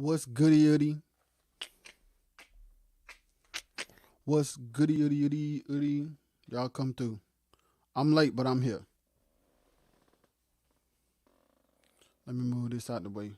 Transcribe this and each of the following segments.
What's goody? What's goody? Y'all come through. I'm late, but I'm here. Let me move this out the way.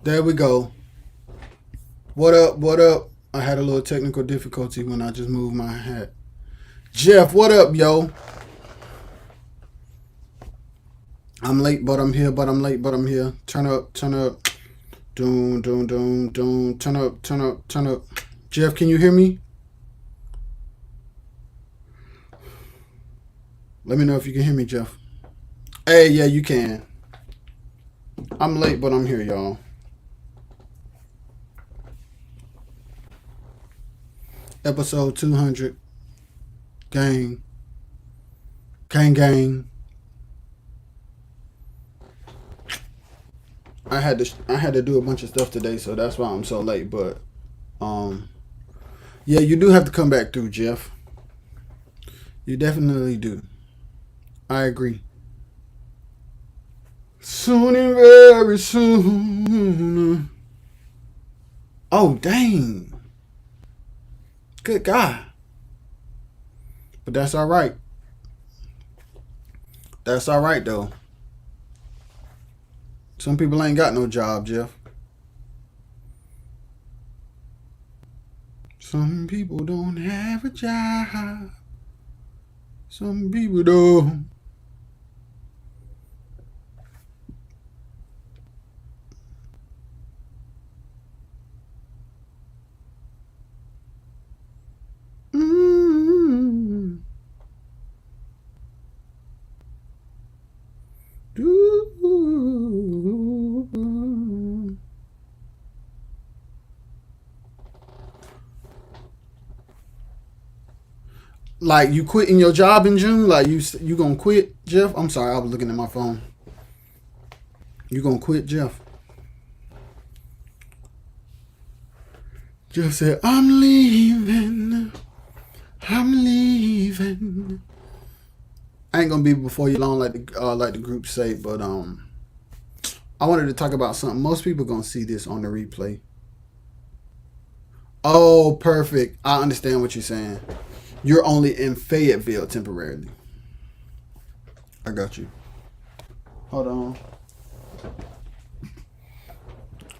There we go. What up? What up? I had a little technical difficulty when I just moved my hat. Jeff, what up, yo? I'm late, but I'm here, but I'm late, but I'm here. Turn up, turn up. Doom. Turn up, turn up, turn up. Jeff, can you hear me? Let me know if you can hear me, Jeff. Hey, yeah, you can. I'm late, but I'm here, y'all. Episode 200. Gang. Gang. I had to do a bunch of stuff today, so that's why I'm so late. But yeah, you do have to come back through, Jeff. You definitely do. I agree. Soon and very soon. Oh dang. Good guy. But that's all right. That's all right though. Some people ain't got no job, Jeff. Some people don't have a job. Some people don't. Mm. Like you quitting your job in June? Like you gonna quit, Jeff? I'm sorry, I was looking at my phone. You gonna quit, Jeff? Jeff said, "I'm leaving. I'm leaving." I ain't gonna be before you long, like the group say, but I wanted to talk about something. Most people gonna see this on the replay. Oh, perfect. I understand what you're saying. You're only in Fayetteville temporarily. I got you. Hold on.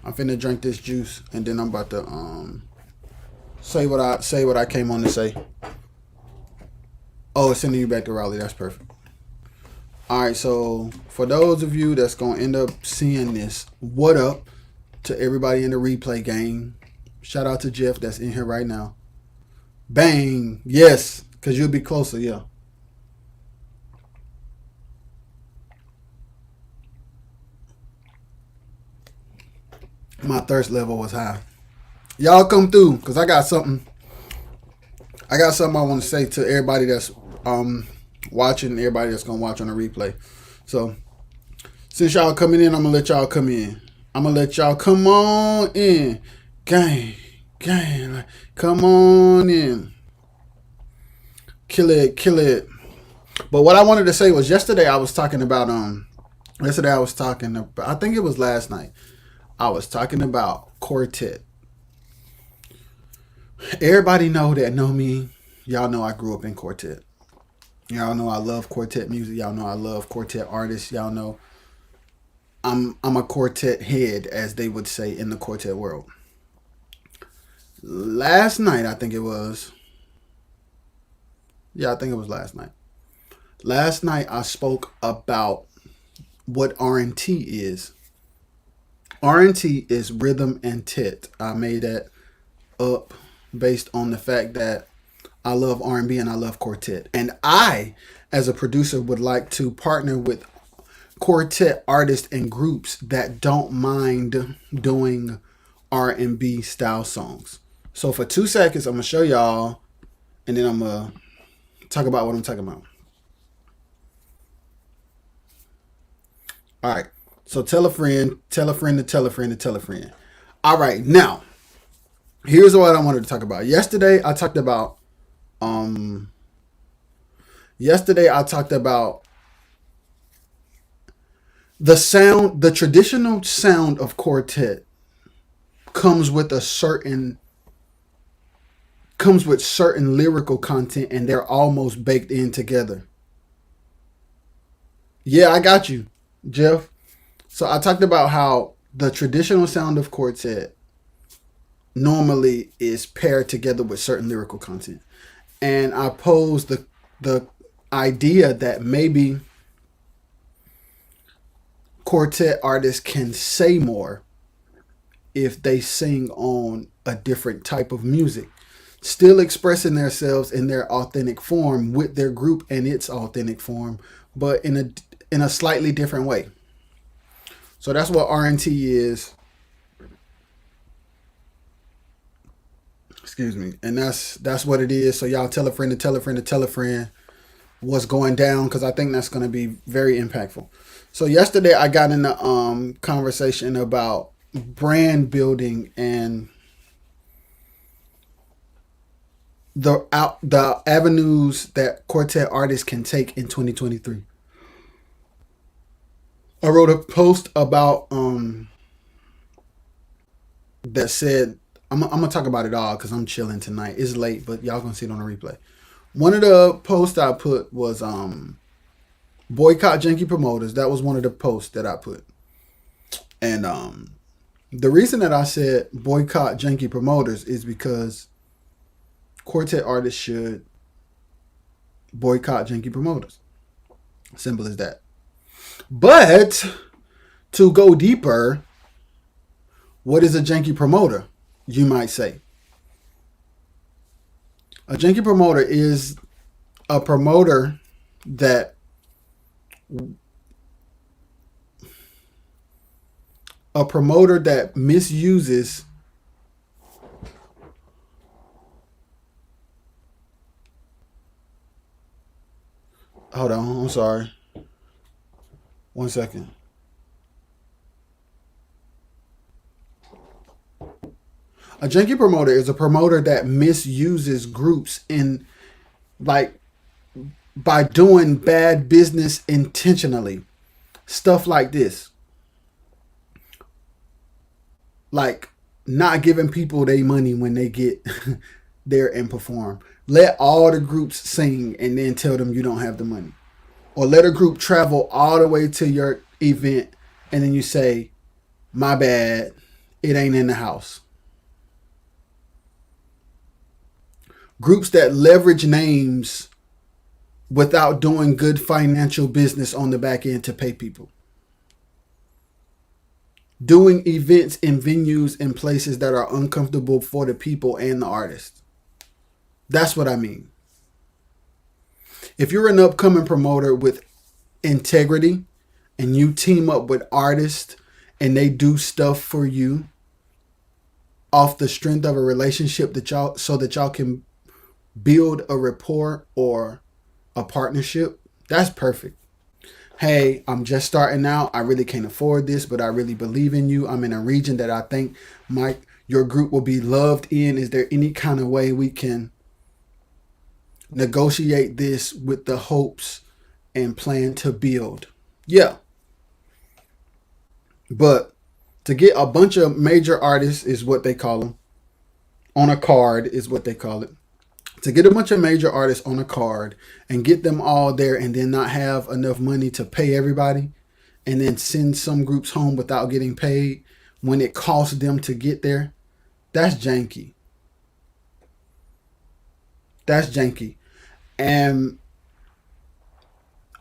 I'm finna drink this juice and then I'm about to say what I came on to say. Oh, it's sending you back to Raleigh. That's perfect. All right, so for those of you that's gonna end up seeing this, what up to everybody in the replay game? Shout out to Jeff that's in here right now. Bang, yes, because you'll be closer, yeah. My thirst level was high. Y'all come through, because I got something. I want to say to everybody that's watching, everybody that's gonna watch on the replay. So since y'all coming in, I'm gonna let y'all come in. I'm gonna let y'all come on in. Gang. Like, come on in. Kill it. But what I wanted to say was yesterday I was talking about I think it was last night. I was talking about quartet. Everybody know me. Y'all know I grew up in quartet. Y'all know I love quartet music. Y'all know I love quartet artists. Y'all know I'm a quartet head, as they would say in the quartet world. Last night, I think it was. Yeah, I think it was last night. Last night I spoke about what R&T is. R&T is rhythm and tet. I made that up based on the fact that I love R&B, and I love quartet. And I, as a producer, would like to partner with quartet artists and groups that don't mind doing R&B style songs. So for 2 seconds, I'm gonna show y'all, and then I'm gonna talk about what I'm talking about. All right. So tell a friend, tell a friend to tell a friend to tell a friend. All right. Now, here's what I wanted to talk about. Um yesterday I talked about the traditional sound of quartet comes with certain lyrical content, and they're almost baked in together. Yeah, I got you, Jeff. So I talked about how the traditional sound of quartet normally is paired together with certain lyrical content. And I posed the idea that maybe quartet artists can say more if they sing on a different type of music, still expressing themselves in their authentic form with their group and its authentic form, but in a slightly different way. So that's what RNT is. Excuse me. And that's what it is. So y'all tell a friend to tell a friend to tell a friend what's going down, because I think that's going to be very impactful. So yesterday I got in a conversation about brand building and the avenues that quartet artists can take in 2023. I wrote a post about that said I'm gonna talk about it all because I'm chilling tonight. It's late, but y'all gonna see it on the replay. One of the posts I put was boycott janky promoters. That was one of the posts that I put, and the reason that I said boycott janky promoters is because quartet artists should boycott janky promoters. Simple as that. But to go deeper, what is a janky promoter? You might say. A janky promoter is a promoter that misuses hold on, I'm sorry. 1 second. A janky promoter is a promoter that misuses groups in, like, by doing bad business intentionally. Stuff like this. Like not giving people their money when they get there and perform. Let all the groups sing and then tell them you don't have the money. Or let a group travel all the way to your event and then you say, my bad, it ain't in the house. Groups that leverage names without doing good financial business on the back end to pay people. Doing events in venues and places that are uncomfortable for the people and the artists. That's what I mean. If you're an upcoming promoter with integrity and you team up with artists and they do stuff for you off the strength of a relationship that y'all can build a rapport or a partnership, that's perfect. Hey, I'm just starting out. I really can't afford this, but I really believe in you. I'm in a region that I think your group will be loved in. Is there any kind of way we can negotiate this with the hopes and plan to build? Yeah. But to get a bunch of major artists is what they call them. On a card is what they call it. To get a bunch of major artists on a card and get them all there and then not have enough money to pay everybody and then send some groups home without getting paid when it costs them to get there, that's janky. That's janky. And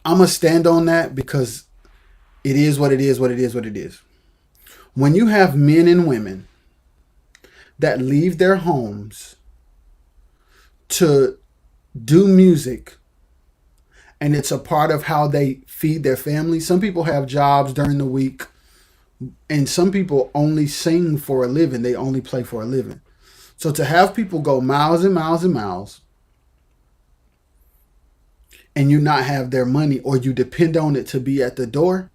I'm going to stand on that because it is what it is, what it is, what it is. When you have men and women that leave their homes to do music and it's a part of how they feed their family. Some people have jobs during the week, and some people only sing for a living. They only play for a living. So to have people go miles and miles and miles and you not have their money, or you depend on it to be at the door,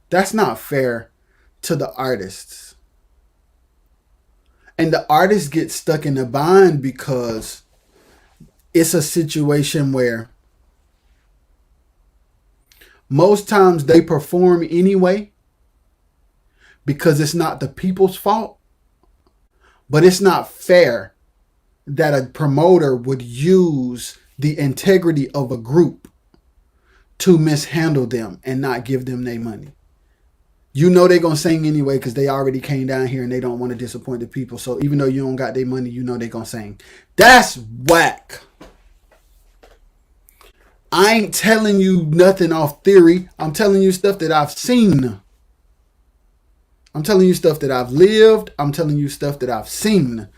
that's not fair to the artists. And the artists get stuck in a bind because it's a situation where most times they perform anyway because it's not the people's fault. But it's not fair that a promoter would use the integrity of a group to mishandle them and not give them their money. You know they're going to sing anyway because they already came down here and they don't want to disappoint the people. So even though you don't got their money, you know they're going to sing. That's whack. I ain't telling you nothing off theory. I'm telling you stuff that I've seen. I'm telling you stuff that I've lived. I'm telling you stuff that I've seen.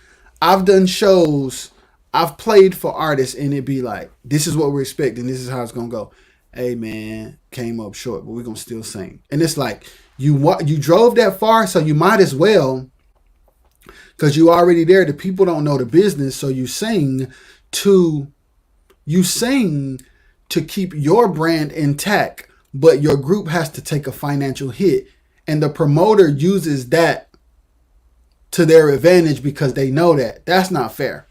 I've done shows. I've played for artists and it be like, this is what we're expecting. This is how it's going to go. Hey, man, came up short, but we're going to still sing. And it's like, you drove that far, so you might as well, because you already there. The people don't know the business, so you sing to keep your brand intact, but your group has to take a financial hit. And the promoter uses that to their advantage because they know that. That's not fair.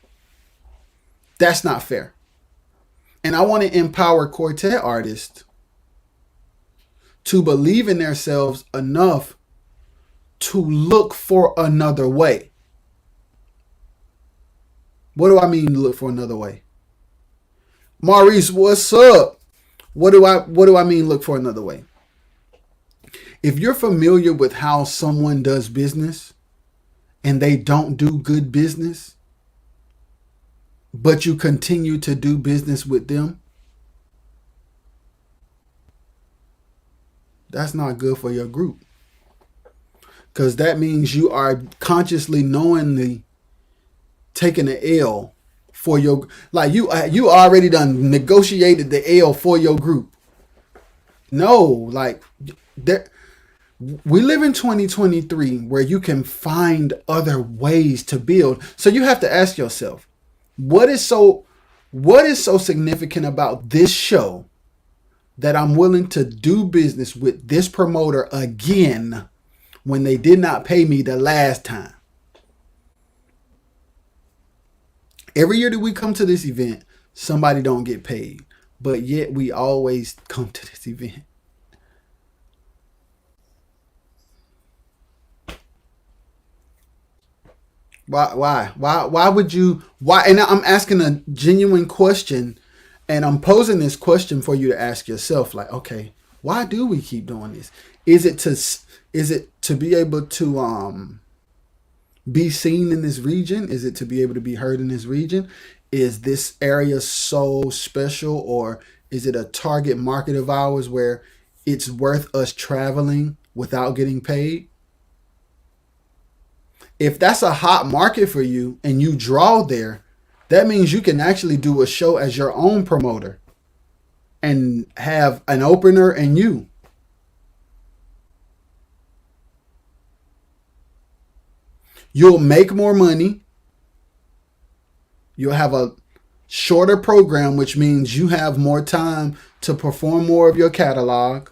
That's not fair. And I want to empower quartet artists to believe in themselves enough to look for another way. What do I mean look for another way? Maurice, what's up? What do I mean look for another way? If you're familiar with how someone does business and they don't do good business, but you continue to do business with them, that's not good for your group. Because that means you are consciously, knowingly taking an L for your, like you already done negotiated the L for your group. No, like we live in 2023 where you can find other ways to build. So you have to ask yourself, what is so significant about this show that I'm willing to do business with this promoter again when they did not pay me the last time? Every year that we come to this event, somebody don't get paid, but yet we always come to this event. Why would you, why? And I'm asking a genuine question, and I'm posing this question for you to ask yourself, like, okay, why do we keep doing this? Is it to be able to be seen in this region? Is it to be able to be heard in this region? Is this area so special, or is it a target market of ours where it's worth us traveling without getting paid? If that's a hot market for you and you draw there, that means you can actually do a show as your own promoter and have an opener and you. You'll make more money. You'll have a shorter program, which means you have more time to perform more of your catalog.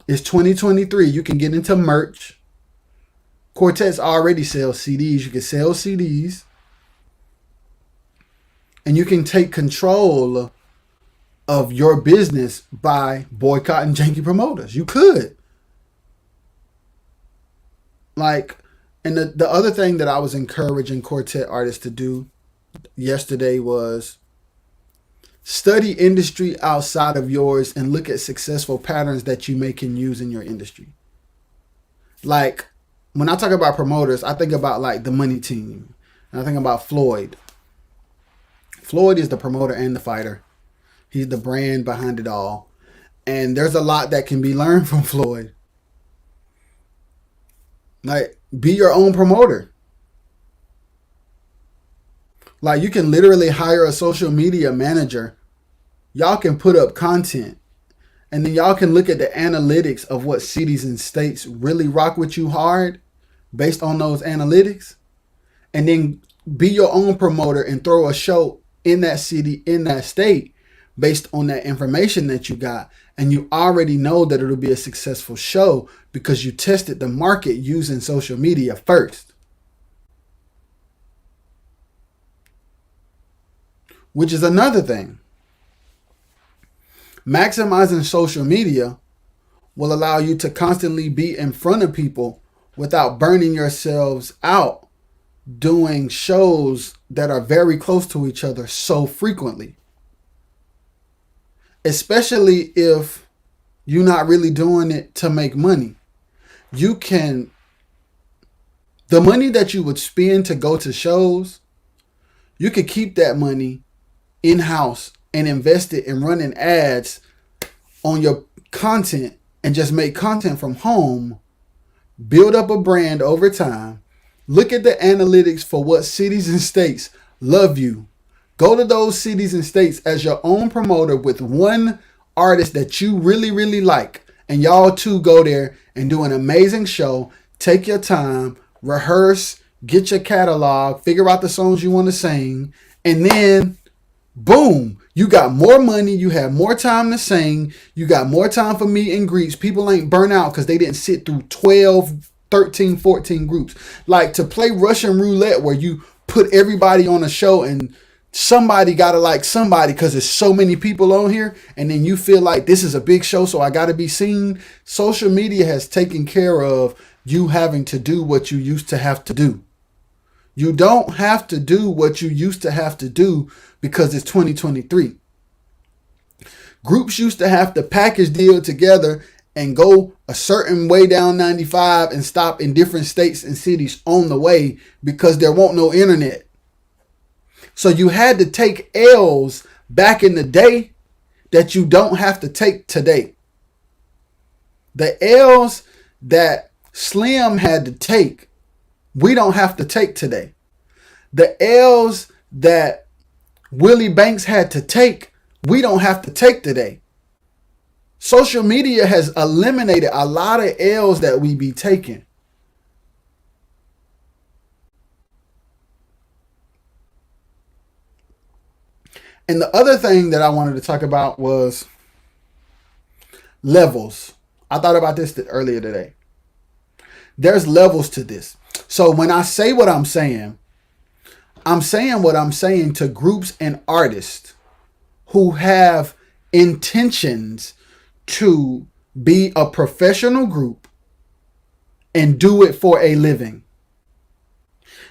It's 2023. You can get into merch. Quartets already sell CDs. You can sell CDs. And you can take control of your business by boycotting janky promoters. You could. Like, and the other thing that I was encouraging quartet artists to do yesterday was study industry outside of yours and look at successful patterns that you may can use in your industry. Like, when I talk about promoters, I think about like the Money Team. And I think about Floyd. Floyd is the promoter and the fighter. He's the brand behind it all. And there's a lot that can be learned from Floyd. Like, be your own promoter. Like, you can literally hire a social media manager. Y'all can put up content, and then y'all can look at the analytics of what cities and states really rock with you hard based on those analytics, and then be your own promoter and throw a show in that city, in that state, based on that information that you got. And you already know that it'll be a successful show because you tested the market using social media first. Which is another thing. Maximizing social media will allow you to constantly be in front of people without burning yourselves out doing shows that are very close to each other so frequently. Especially if you're not really doing it to make money. The money that you would spend to go to shows, you could keep that money in-house and invest it in running ads on your content and just make content from home, build up a brand over time, look at the analytics for what cities and states love you. Go to those cities and states as your own promoter with one artist that you really, really like, and y'all two go there and do an amazing show. Take your time, rehearse, get your catalog, figure out the songs you want to sing, and then boom, you got more money, you have more time to sing, you got more time for meet and greets. People ain't burnt out because they didn't sit through 12, 13, 14 groups. Like, to play Russian roulette where you put everybody on a show and somebody gotta like somebody because there's so many people on here, and then you feel like this is a big show, so I gotta be seen. Social media has taken care of you having to do what you used to have to do. You don't have to do what you used to have to do because it's 2023. Groups used to have to package deal together and go a certain way down 95 and stop in different states and cities on the way because there won't no internet. So you had to take L's back in the day that you don't have to take today. The L's that Slim had to take, we don't have to take today. The L's that Willie Banks had to take, we don't have to take today. Social media has eliminated a lot of L's that we be taking. And the other thing that I wanted to talk about was levels. I thought about this earlier today. There's levels to this. So when I say what I'm saying what I'm saying to groups and artists who have intentions to be a professional group and do it for a living.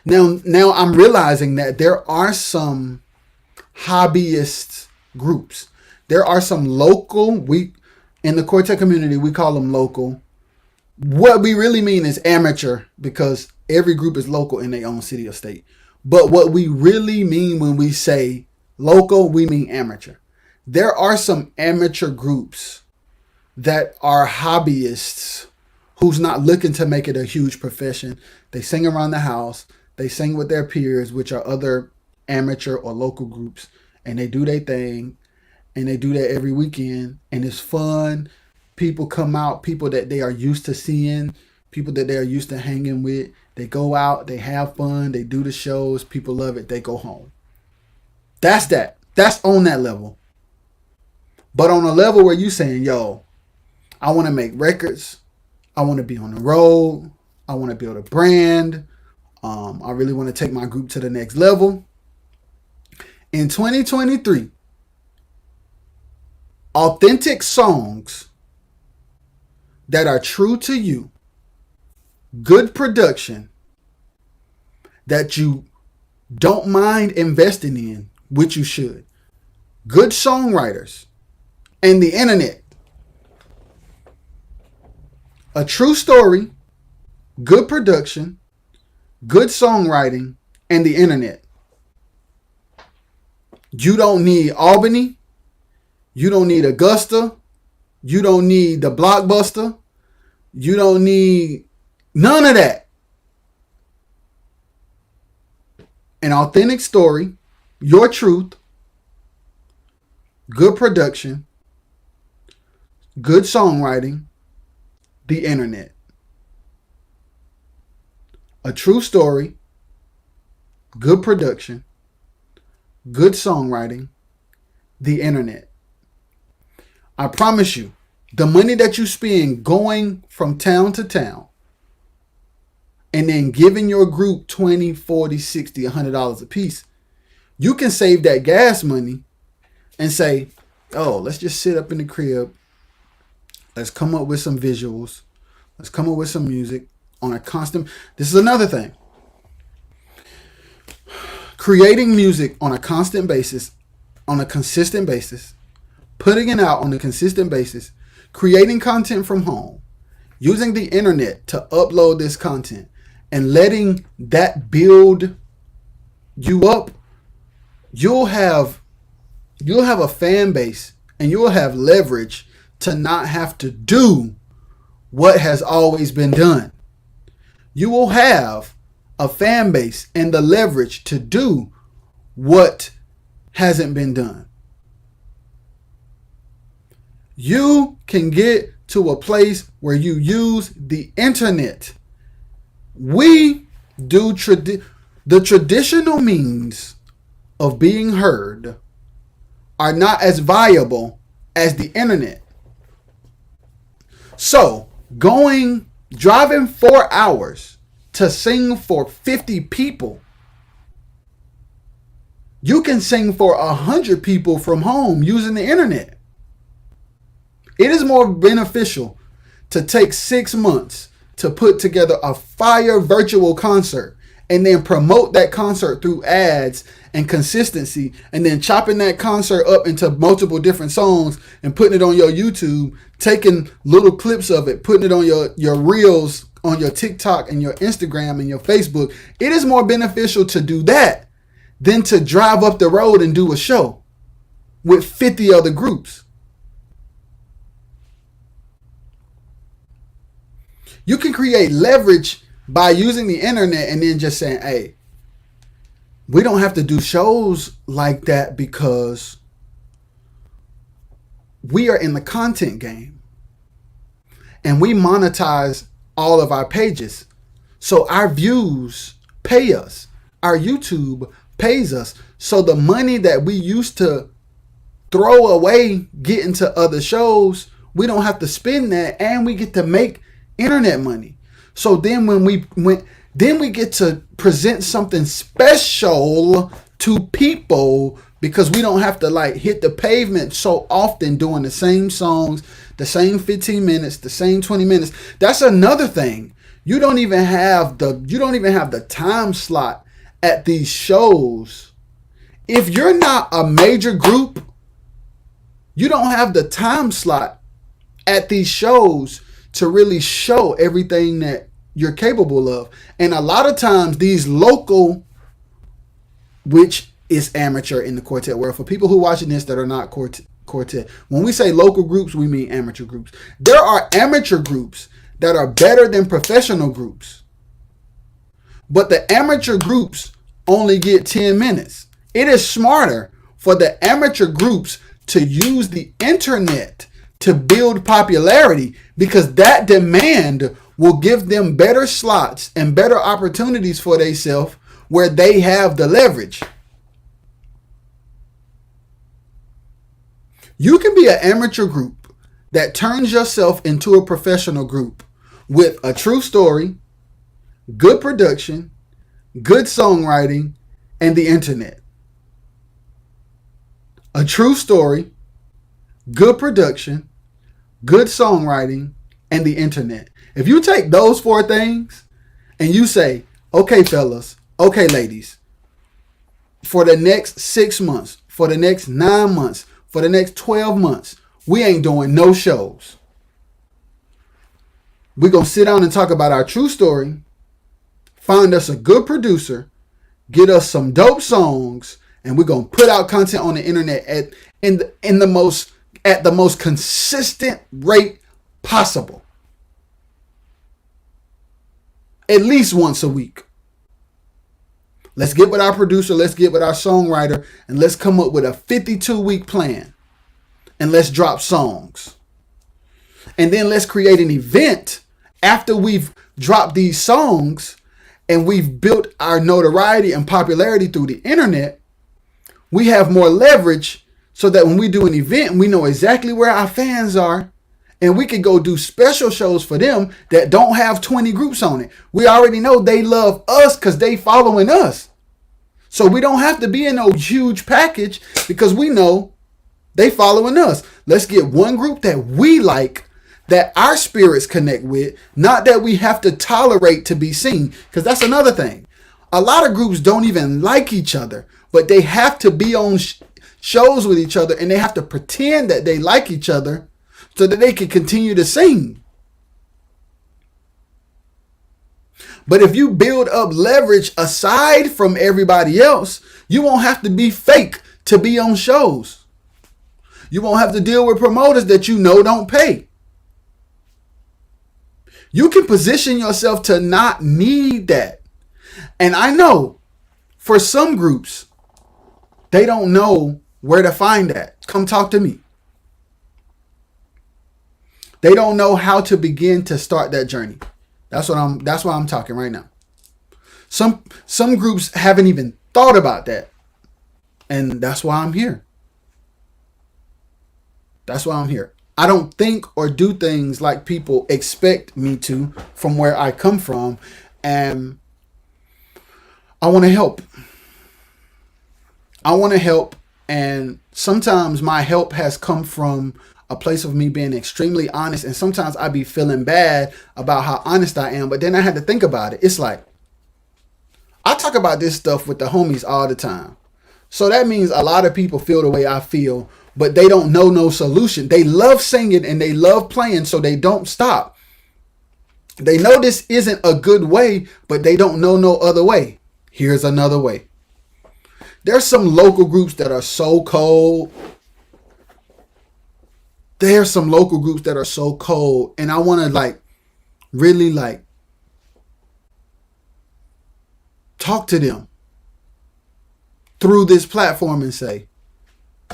Now I'm realizing that there are some hobbyist groups. There are some local, in the Quartet community, we call them local. What we really mean is amateur, because every group is local in their own city or state. But what we really mean when we say local, we mean amateur. There are some amateur groups that are hobbyists who's not looking to make it a huge profession. They sing around the house. They sing with their peers, which are other amateur or local groups, and they do their thing, and they do that every weekend, and it's fun. People come out, people that they are used to seeing, people that they are used to hanging with. They go out, they have fun, they do the shows, people love it, they go home. That's that. That's on that level. But on a level where you saying, yo, I want to make records, I want to be on the road, I want to build a brand, I really want to take my group to the next level. In 2023, authentic songs that are true to you, good production that you don't mind investing in, which you should, good songwriters, and the internet. A true story, good production, good songwriting, and the internet. You don't need Albany. You don't need Augusta. You don't need the Blockbuster. You don't need none of that. An authentic story, your truth, good production, good songwriting, the internet. A true story, good production, good songwriting, the internet. I promise you, the money that you spend going from town to town and then giving your group $20, $40, $60, $100 a piece, you can save that gas money and say, oh, let's just sit up in the crib. Let's come up with some visuals. Let's come up with some music on a constant. This is another thing. Creating music on a constant basis, on a consistent basis, putting it out on a consistent basis, creating content from home, using the internet to upload this content, and letting that build you up, you'll have a fan base and you'll have leverage to not have to do what has always been done. You will have a fan base and the leverage to do what hasn't been done. You can get to a place where you use the internet. We do the traditional means of being heard are not as viable as the internet. So, driving 4 hours to sing for 50 people, you can sing for 100 people from home using the internet. It is more beneficial to take 6 months to put together a fire virtual concert and then promote that concert through ads and consistency, and then chopping that concert up into multiple different songs and putting it on your YouTube, taking little clips of it, putting it on your reels, on your TikTok and your Instagram and your Facebook. It is more beneficial to do that than to drive up the road and do a show with 50 other groups. You can create leverage by using the internet and then just saying, hey, we don't have to do shows like that because we are in the content game and we monetize all of our pages. So our views pay us. Our YouTube pays us. So the money that we used to throw away getting to other shows, we don't have to spend that, and we get to make internet money. So then when we get to present something special to people because we don't have to like hit the pavement so often doing the same songs, the same 15 minutes, the same 20 minutes. That's another thing. You don't even have the time slot at these shows. If you're not a major group, you don't have the time slot at these shows to really show everything that you're capable of. And a lot of times these local, which is amateur in the quartet world, for people who are watching this that are not quartet, when we say local groups, we mean amateur groups. There are amateur groups that are better than professional groups, but the amateur groups only get 10 minutes. It is smarter for the amateur groups to use the internet to build popularity, because that demand will give them better slots and better opportunities for themselves where they have the leverage. You can be an amateur group that turns yourself into a professional group with a true story, good production, good songwriting, and the internet. A true story, good production, good songwriting, and the internet. If you take those 4 things and you say, okay, fellas, okay, ladies, for the next 6 months, for the next 9 months, for the next 12 months, we ain't doing no shows. We're going to sit down and talk about our true story, find us a good producer, get us some dope songs, and we're going to put out content on the internet at the most consistent rate possible. At least once a week. Let's get with our producer. Let's get with our songwriter. And let's come up with a 52-week plan. And let's drop songs. And then let's create an event after we've dropped these songs and we've built our notoriety and popularity through the internet. We have more leverage so that when we do an event, we know exactly where our fans are. And we can go do special shows for them that don't have 20 groups on it. We already know they love us because they following us. So we don't have to be in no huge package because we know they following us. Let's get one group that we like, that our spirits connect with, not that we have to tolerate to be seen. Because that's another thing. A lot of groups don't even like each other, but they have to be on shows with each other and they have to pretend that they like each other so that they can continue to sing. But if you build up leverage aside from everybody else, you won't have to be fake to be on shows. You won't have to deal with promoters that you know don't pay. You can position yourself to not need that. And I know for some groups, they don't know where to find that. Come talk to me. They don't know how to begin to start that journey. That's why I'm talking right now. Some groups haven't even thought about that. And that's why I'm here. That's why I'm here. I don't think or do things like people expect me to from where I come from. And I want to help. I want to help. And sometimes my help has come from a place of me being extremely honest. And sometimes I be feeling bad about how honest I am. But then I had to think about it. It's like, I talk about this stuff with the homies all the time. So that means a lot of people feel the way I feel, but they don't know no solution. They love singing and they love playing, so they don't stop. They know this isn't a good way, but they don't know no other way. Here's another way. There's some local groups that are so cold. There's some local groups that are so cold. And I want to really talk to them through this platform and say,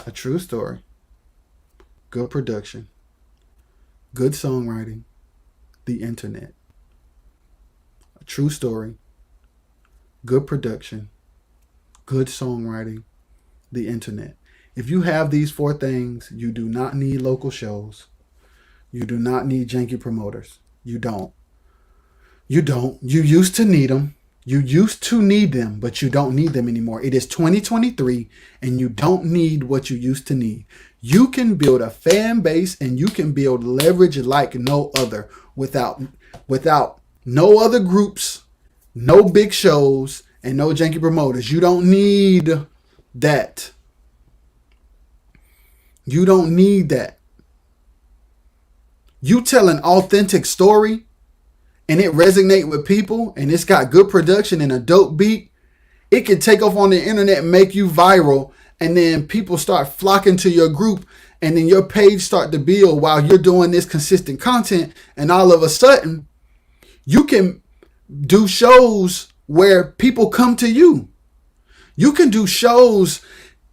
a true story, good production, good songwriting, the internet. A true story, good production, good songwriting, the internet. If you have these 4 things, you do not need local shows. You do not need janky promoters. You don't. You don't. You used to need them. You used to need them, but you don't need them anymore. It is 2023, and you don't need what you used to need. You can build a fan base, and you can build leverage like no other without no other groups, no big shows, and no janky promoters. You don't need that. You don't need that. You tell an authentic story and it resonate with people and it's got good production and a dope beat, it can take off on the internet and make you viral, and then people start flocking to your group, and then your page start to build while you're doing this consistent content, and all of a sudden you can do shows where people come to you. You can do shows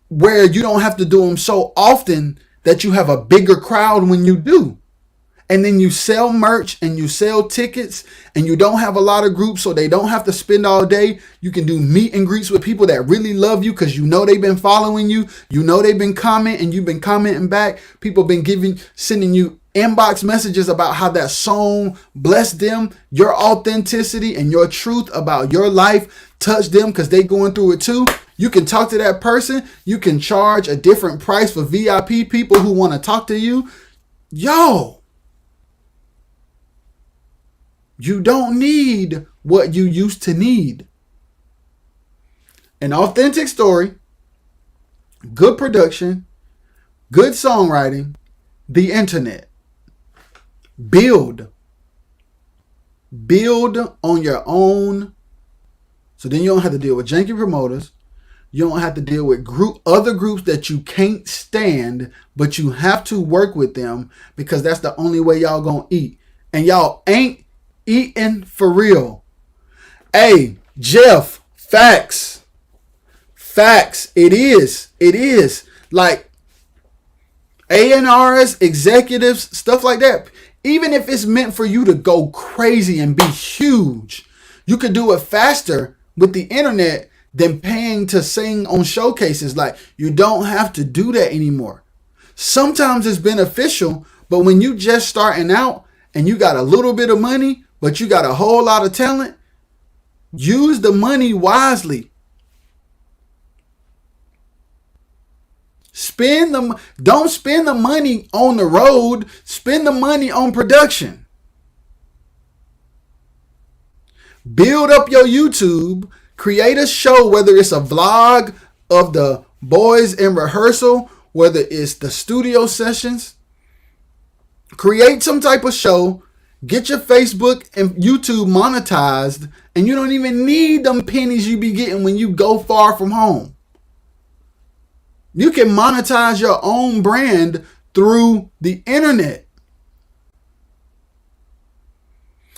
where you don't have to do them so often that you have a bigger crowd when you do. And then you sell merch and you sell tickets, and you don't have a lot of groups, so they don't have to spend all day. You can do meet and greets with people that really love you because you know they've been following you. You know they've been commenting and you've been commenting back. People been sending you inbox messages about how that song blessed them. Your authenticity and your truth about your life touched them because they going through it too. You can talk to that person. You can charge a different price for VIP people who want to talk to you. Yo, you don't need what you used to need. An authentic story, good production, good songwriting, the internet. Build on your own. So then you don't have to deal with janky promoters. You don't have to deal with other groups that you can't stand, but you have to work with them because that's the only way y'all gonna eat. And y'all ain't eating for real. Hey, Jeff, facts. Facts. It is. It is. Like A&Rs, executives, stuff like that. Even if it's meant for you to go crazy and be huge, you could do it faster with the internet than paying to sing on showcases. Like, you don't have to do that anymore. Sometimes it's beneficial, but when you just starting out and you got a little bit of money, but you got a whole lot of talent, use the money wisely. Don't spend the money on the road. Spend the money on production. Build up your YouTube. Create a show, whether it's a vlog of the boys in rehearsal, whether it's the studio sessions. Create some type of show. Get your Facebook and YouTube monetized, and you don't even need them pennies you be getting when you go far from home. You can monetize your own brand through the internet.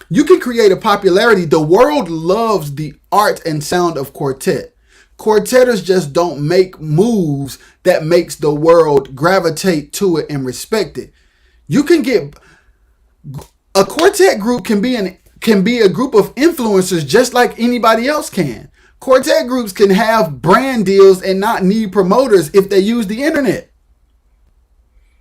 You can create a popularity. The world loves the art and sound of quartet. Quartetters just don't make moves that makes the world gravitate to it and respect it. You can get a quartet group can be a group of influencers just like anybody else can. Quartet groups can have brand deals and not need promoters if they use the internet.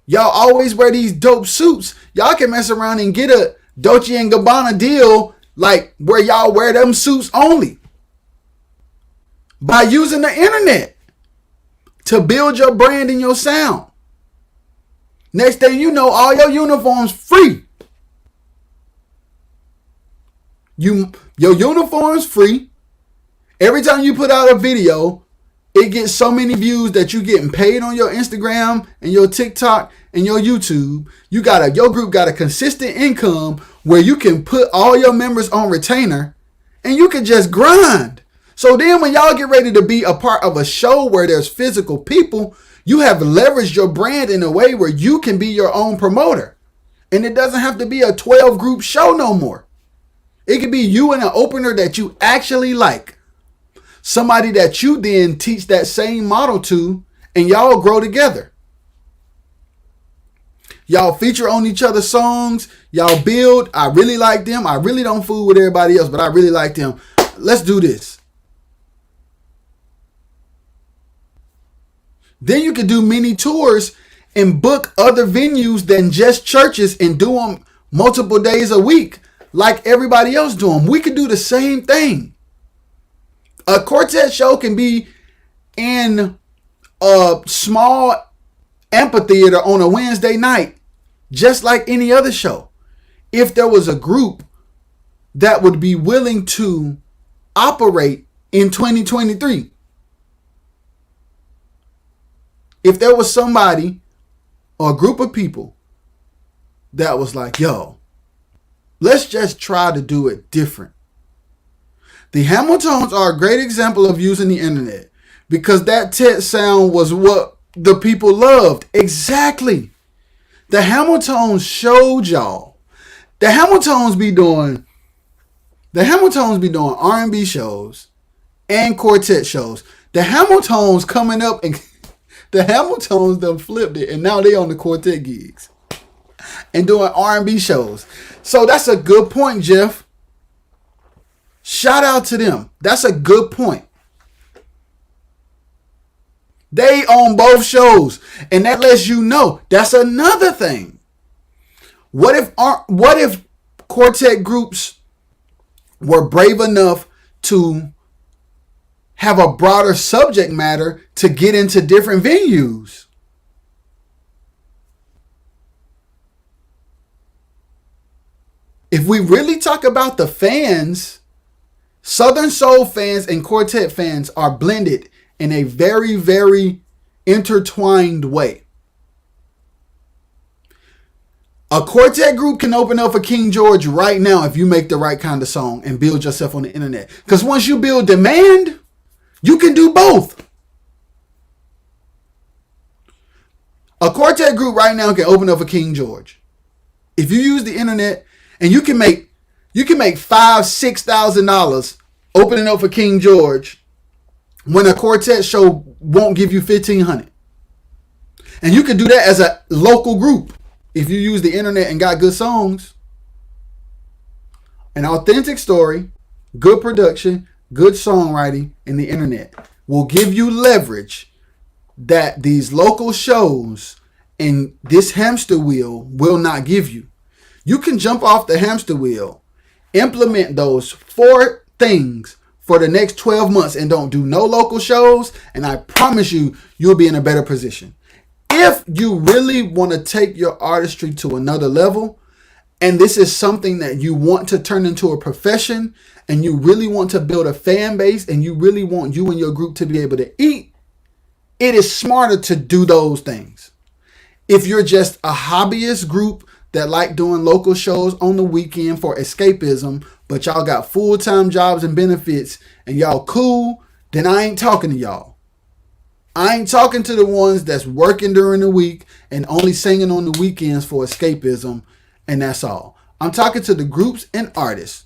Y'all always wear these dope suits. Y'all can mess around and get a Dolce & Gabbana deal like where y'all wear them suits only by using the internet to build your brand and your sound. Next thing you know, all your uniforms free. Your uniform's free. Every time you put out a video, it gets so many views that you getting paid on your Instagram and your TikTok and your YouTube. Your group got a consistent income where you can put all your members on retainer and you can just grind. So then when y'all get ready to be a part of a show where there's physical people, you have leveraged your brand in a way where you can be your own promoter. And it doesn't have to be a 12 group show no more. It could be you and an opener that you actually like. Somebody that you then teach that same model to, and y'all grow together. Y'all feature on each other's songs. Y'all build. I really like them. I really don't fool with everybody else, but I really like them. Let's do this. Then you can do mini tours and book other venues than just churches and do them multiple days a week like everybody else do them. We could do the same thing. A quartet show can be in a small amphitheater on a Wednesday night, just like any other show. If there was a group that would be willing to operate in 2023. If there was somebody or a group of people that was like, yo, let's just try to do it different. The Hamiltones are a great example of using the internet because that Tet sound was what the people loved. Exactly. The Hamiltones showed y'all. The Hamiltones be doing R&B shows and quartet shows. The Hamiltones coming up and the Hamiltones done flipped it and now they on the quartet gigs and doing R&B shows. So that's a good point, Jeff. Shout out to them. That's a good point. They own both shows. And that lets you know. That's another thing. What if quartet groups were brave enough to have a broader subject matter to get into different venues? If we really talk about the fans, Southern Soul fans and quartet fans are blended in a very, very intertwined way. A quartet group can open up for King George right now if you make the right kind of song and build yourself on the internet. Because once you build demand, you can do both. A quartet group right now can open up for King George. If you use the internet and you can make $5,000-$6,000 opening up for King George when a quartet show won't give you 1,500. And you can do that as a local group. If you use the internet and got good songs, an authentic story, good production, good songwriting, and the internet will give you leverage that these local shows and this hamster wheel will not give you. You can jump off the hamster wheel, implement those 4 things for the next 12 months and don't do no local shows, and I promise you, you'll be in a better position. If you really want to take your artistry to another level, and this is something that you want to turn into a profession, and you really want to build a fan base, and you really want you and your group to be able to eat, it is smarter to do those things. If you're just a hobbyist group that like doing local shows on the weekend for escapism, but y'all got full-time jobs and benefits, and y'all cool, then I ain't talking to y'all. I ain't talking to the ones that's working during the week and only singing on the weekends for escapism, and that's all. I'm talking to the groups and artists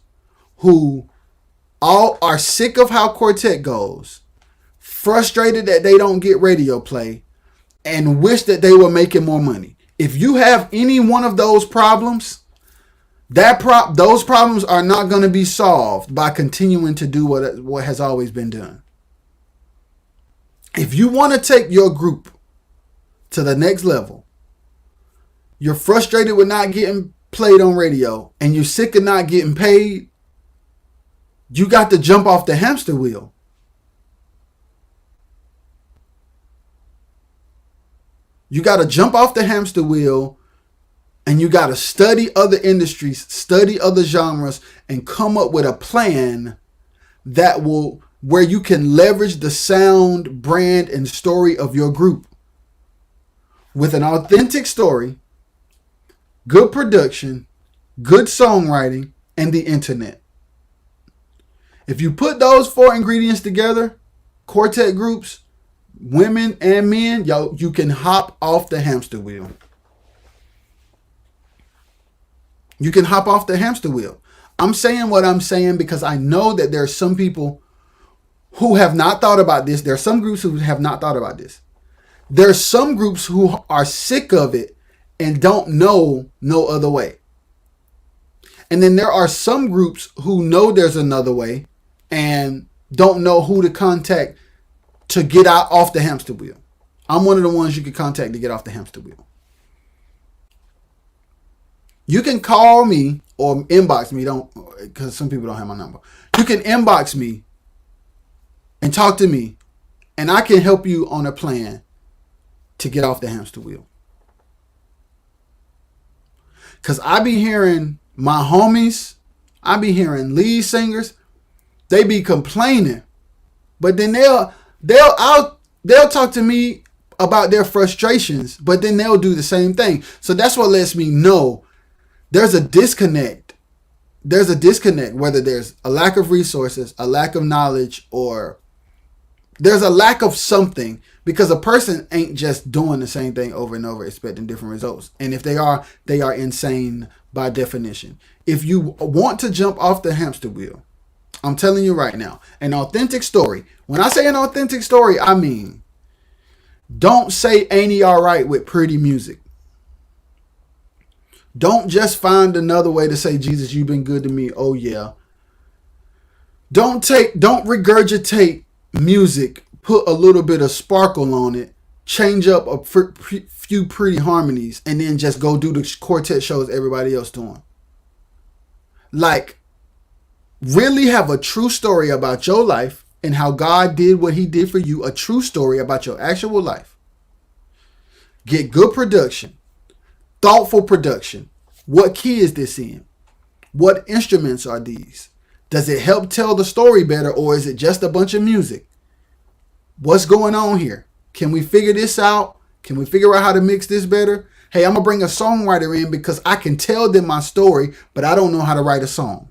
who all are sick of how quartet goes, frustrated that they don't get radio play, and wish that they were making more money. If you have any one of those problems, those problems are not going to be solved by continuing to do what has always been done. If you want to take your group to the next level, you're frustrated with not getting played on radio, and you're sick of not getting paid, you got to jump off the hamster wheel. You got to jump off the hamster wheel, and you got to study other industries, study other genres, and come up with a plan that will, where you can leverage the sound, brand, and story of your group with an authentic story, good production, good songwriting, and the internet. If you put those 4 ingredients together, quartet groups, women and men, you can hop off the hamster wheel. You can hop off the hamster wheel. I'm saying what I'm saying because I know that there are some people who have not thought about this. There are some groups who have not thought about this. There are some groups who are sick of it and don't know no other way. And then there are some groups who know there's another way and don't know who to contact to get out off the hamster wheel. I'm one of the ones you can contact to get off the hamster wheel. You can call me or inbox me, because some people don't have my number. You can inbox me and talk to me, and I can help you on a plan to get off the hamster wheel. Because I be hearing my homies, I be hearing lead singers, they be complaining, but then they'll talk to me about their frustrations, but then they'll do the same thing. So that's what lets me know there's a disconnect. There's a disconnect, whether there's a lack of resources, a lack of knowledge, or there's a lack of something, because a person ain't just doing the same thing over and over expecting different results. And if they are insane by definition. If you want to jump off the hamster wheel, I'm telling you right now, an authentic story. When I say an authentic story, I mean, don't say "ain't he all right" with pretty music. Don't just find another way to say, "Jesus, you've been good to me. Oh yeah." Don't regurgitate music, put a little bit of sparkle on it, change up a few pretty harmonies, and then just go do the quartet shows everybody else doing. Like, really have a true story about your life and how God did what he did for you. A true story about your actual life. Get good production. Thoughtful production. What key is this in? What instruments are these? Does it help tell the story better, or is it just a bunch of music? What's going on here? Can we figure this out? Can we figure out how to mix this better? Hey, I'm going to bring a songwriter in because I can tell them my story, but I don't know how to write a song.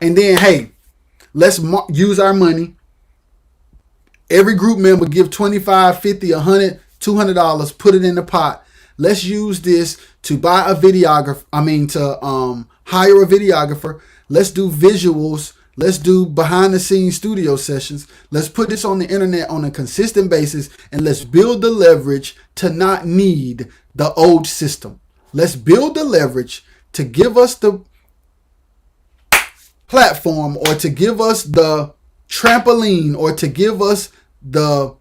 And then, hey, let's use our money. Every group member give $25, $50, $100, $200, put it in the pot. Let's use this to buy a videographer. To hire a videographer. Let's do visuals Let's do behind the scenes studio sessions. Let's put this on the internet on a consistent basis, and let's build the leverage to not need the old system. Let's build the leverage to give us the platform, or to give us the trampoline, or to give us the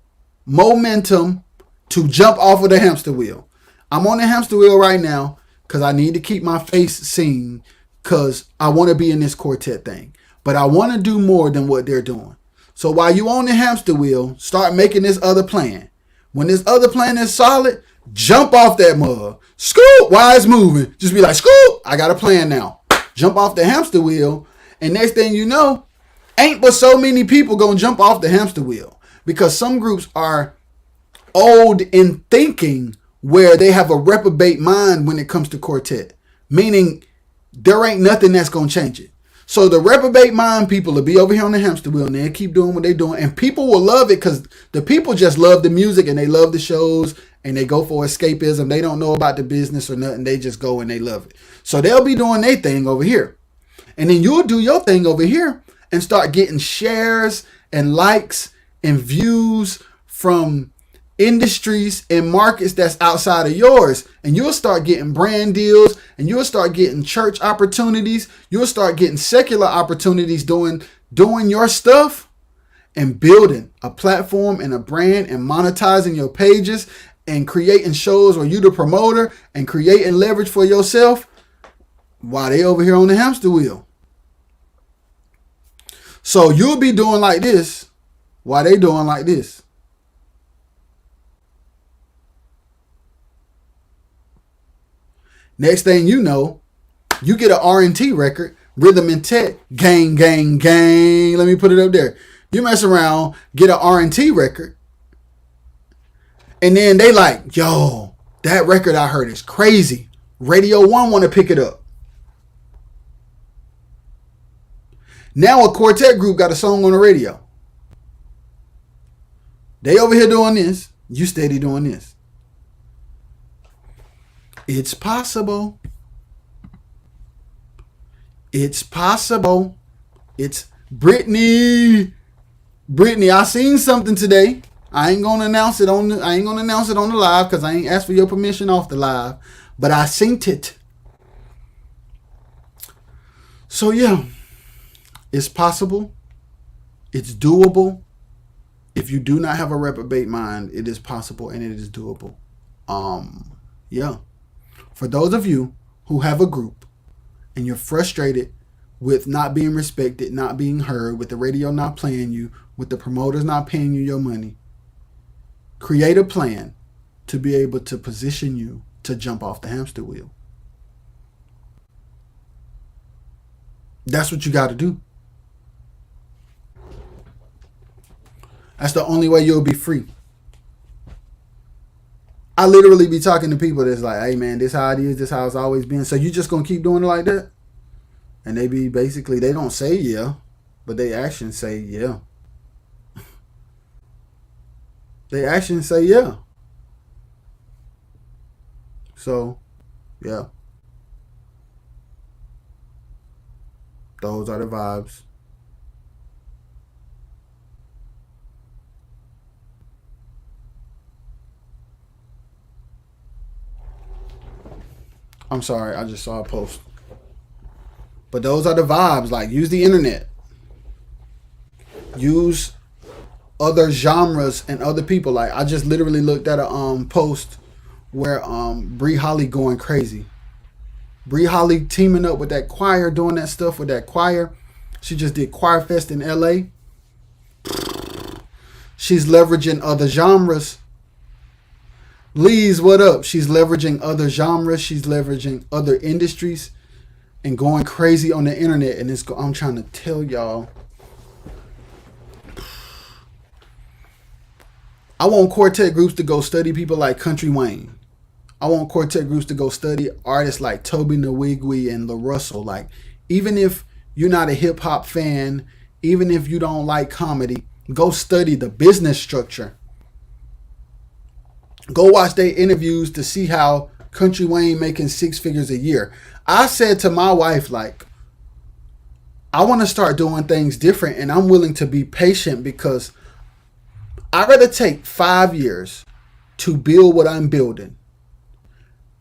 momentum to jump off of the hamster wheel. I'm on the hamster wheel right now because I need to keep my face seen, because I want to be in this quartet thing. But I want to do more than what they're doing. So while you on the hamster wheel, start making this other plan. When this other plan is solid, jump off that mug. Scoop, while it's moving. Just be like, scoop, I got a plan now. Jump off the hamster wheel. And next thing you know, ain't but so many people going to jump off the hamster wheel. Because some groups are old in thinking, where they have a reprobate mind when it comes to quartet. Meaning, there ain't nothing that's going to change it. So the reprobate mind people will be over here on the hamster wheel, and they'll keep doing what they're doing. And people will love it, because the people just love the music, and they love the shows, and they go for escapism. They don't know about the business or nothing. They just go and they love it. So they'll be doing their thing over here. And then you'll do your thing over here and start getting shares and likes and views from industries and markets that's outside of yours. And you'll start getting brand deals, and you'll start getting church opportunities. You'll start getting secular opportunities doing your stuff and building a platform and a brand and monetizing your pages and creating shows where you the promoter and creating leverage for yourself while they over here on the hamster wheel. So you'll be doing like this while they doing like this. Next thing you know, you get an R&T record, Rhythm and Tech, gang, gang, gang. Let me put it up there. You mess around, get an R&T record, and then they like, yo, that record I heard is crazy. Radio 1 want to pick it up. Now a quartet group got a song on the radio. They over here doing this. You steady doing this. It's possible. It's possible. It's Brittany. Brittany, I seen something today. I ain't gonna announce it on the live, because I ain't asked for your permission off the live. But I seen it. So yeah, it's possible. It's doable. If you do not have a reprobate mind, it is possible and it is doable. Yeah. For those of you who have a group and you're frustrated with not being respected, not being heard, with the radio not playing you, with the promoters not paying you your money, create a plan to be able to position you to jump off the hamster wheel. That's what you got to do. That's the only way you'll be free. I literally be talking to people that's like, hey man, this how it is, this how it's always been. So you just gonna keep doing it like that? And they be basically, they don't say yeah, but they actions say yeah. They actions say yeah. So, yeah. Those are the vibes. I'm sorry, I just saw a post. But those are the vibes. Like, use the internet. Use other genres and other people. Like, I just literally looked at a post where Bree Holly going crazy. Bree Holly teaming up with that choir, doing that stuff with that choir. She just did Choir Fest in LA. She's leveraging other genres. Lee's, what up? She's leveraging other genres. She's leveraging other industries and going crazy on the internet. And I'm trying to tell y'all. I want quartet groups to go study people like Country Wayne. I want quartet groups to go study artists like Toby Nwigwe and La Russell. Like, even if you're not a hip hop fan, even if you don't like comedy, go study the business structure. Go watch their interviews to see how Country Wayne making 6 figures a year. I said to my wife, like, I want to start doing things different, and I'm willing to be patient because I'd rather take 5 years to build what I'm building,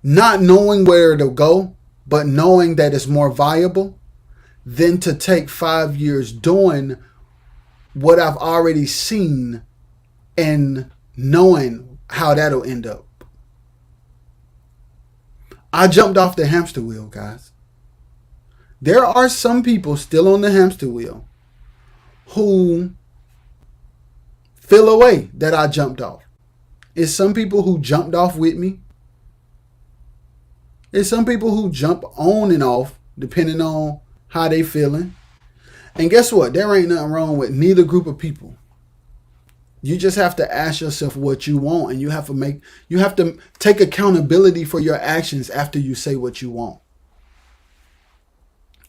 not knowing where to go, but knowing that it's more viable, than to take 5 years doing what I've already seen and knowing how that'll end up. I jumped off the hamster wheel, guys. There are some people still on the hamster wheel who feel away that I jumped off. It's some people who jumped off with me. It's some people who jump on and off depending on how they feeling. And guess what? There ain't nothing wrong with neither group of people. You just have to ask yourself what you want, and you have to take accountability for your actions after you say what you want.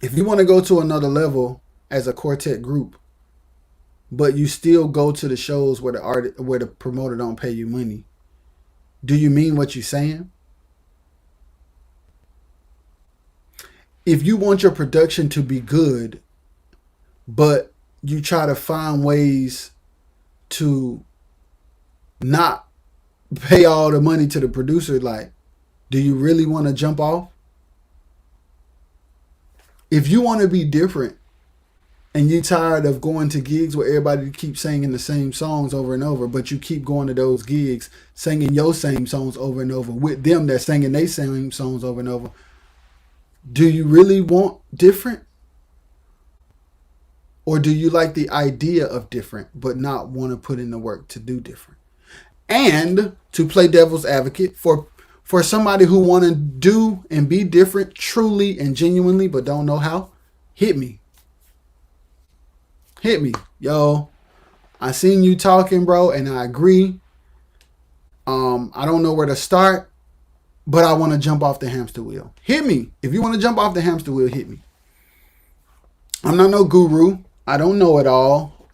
If you want to go to another level as a quartet group, but you still go to the shows where the promoter don't pay you money, do you mean what you're saying? If you want your production to be good, but you try to find ways to not pay all the money to the producer, like, do you really want to jump off? If you want to be different and you're tired of going to gigs where everybody keeps singing the same songs over and over, but you keep going to those gigs singing your same songs over and over with them that's singing their same songs over and over, do you really want different? Or do you like the idea of different but not want to put in the work to do different? And to play devil's advocate, for somebody who want to do and be different truly and genuinely but don't know how, hit me. Hit me. Yo, I seen you talking, bro, and I agree. I don't know where to start, but I want to jump off the hamster wheel. Hit me. If you want to jump off the hamster wheel, hit me. I'm not no guru. I don't know it all.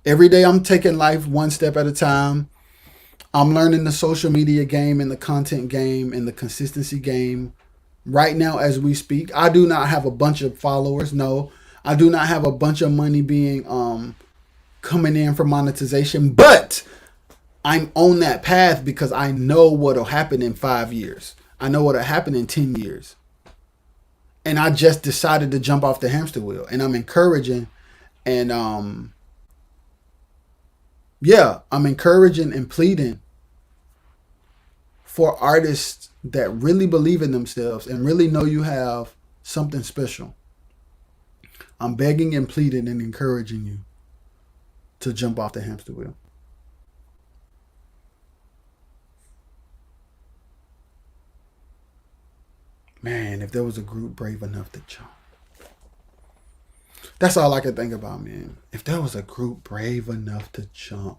Every day I'm taking life one step at a time. I'm learning the social media game and the content game and the consistency game right now as we speak. I do not have a bunch of followers. No, I do not have a bunch of money being coming in for monetization, but I'm on that path because I know what'll happen in 5 years. I know what'll happen in 10 years. And I just decided to jump off the hamster wheel, and I'm encouraging and I'm encouraging and pleading for artists that really believe in themselves and really know you have something special. I'm begging and pleading and encouraging you to jump off the hamster wheel. Man, if there was a group brave enough to jump. That's all I can think about, man. If there was a group brave enough to jump.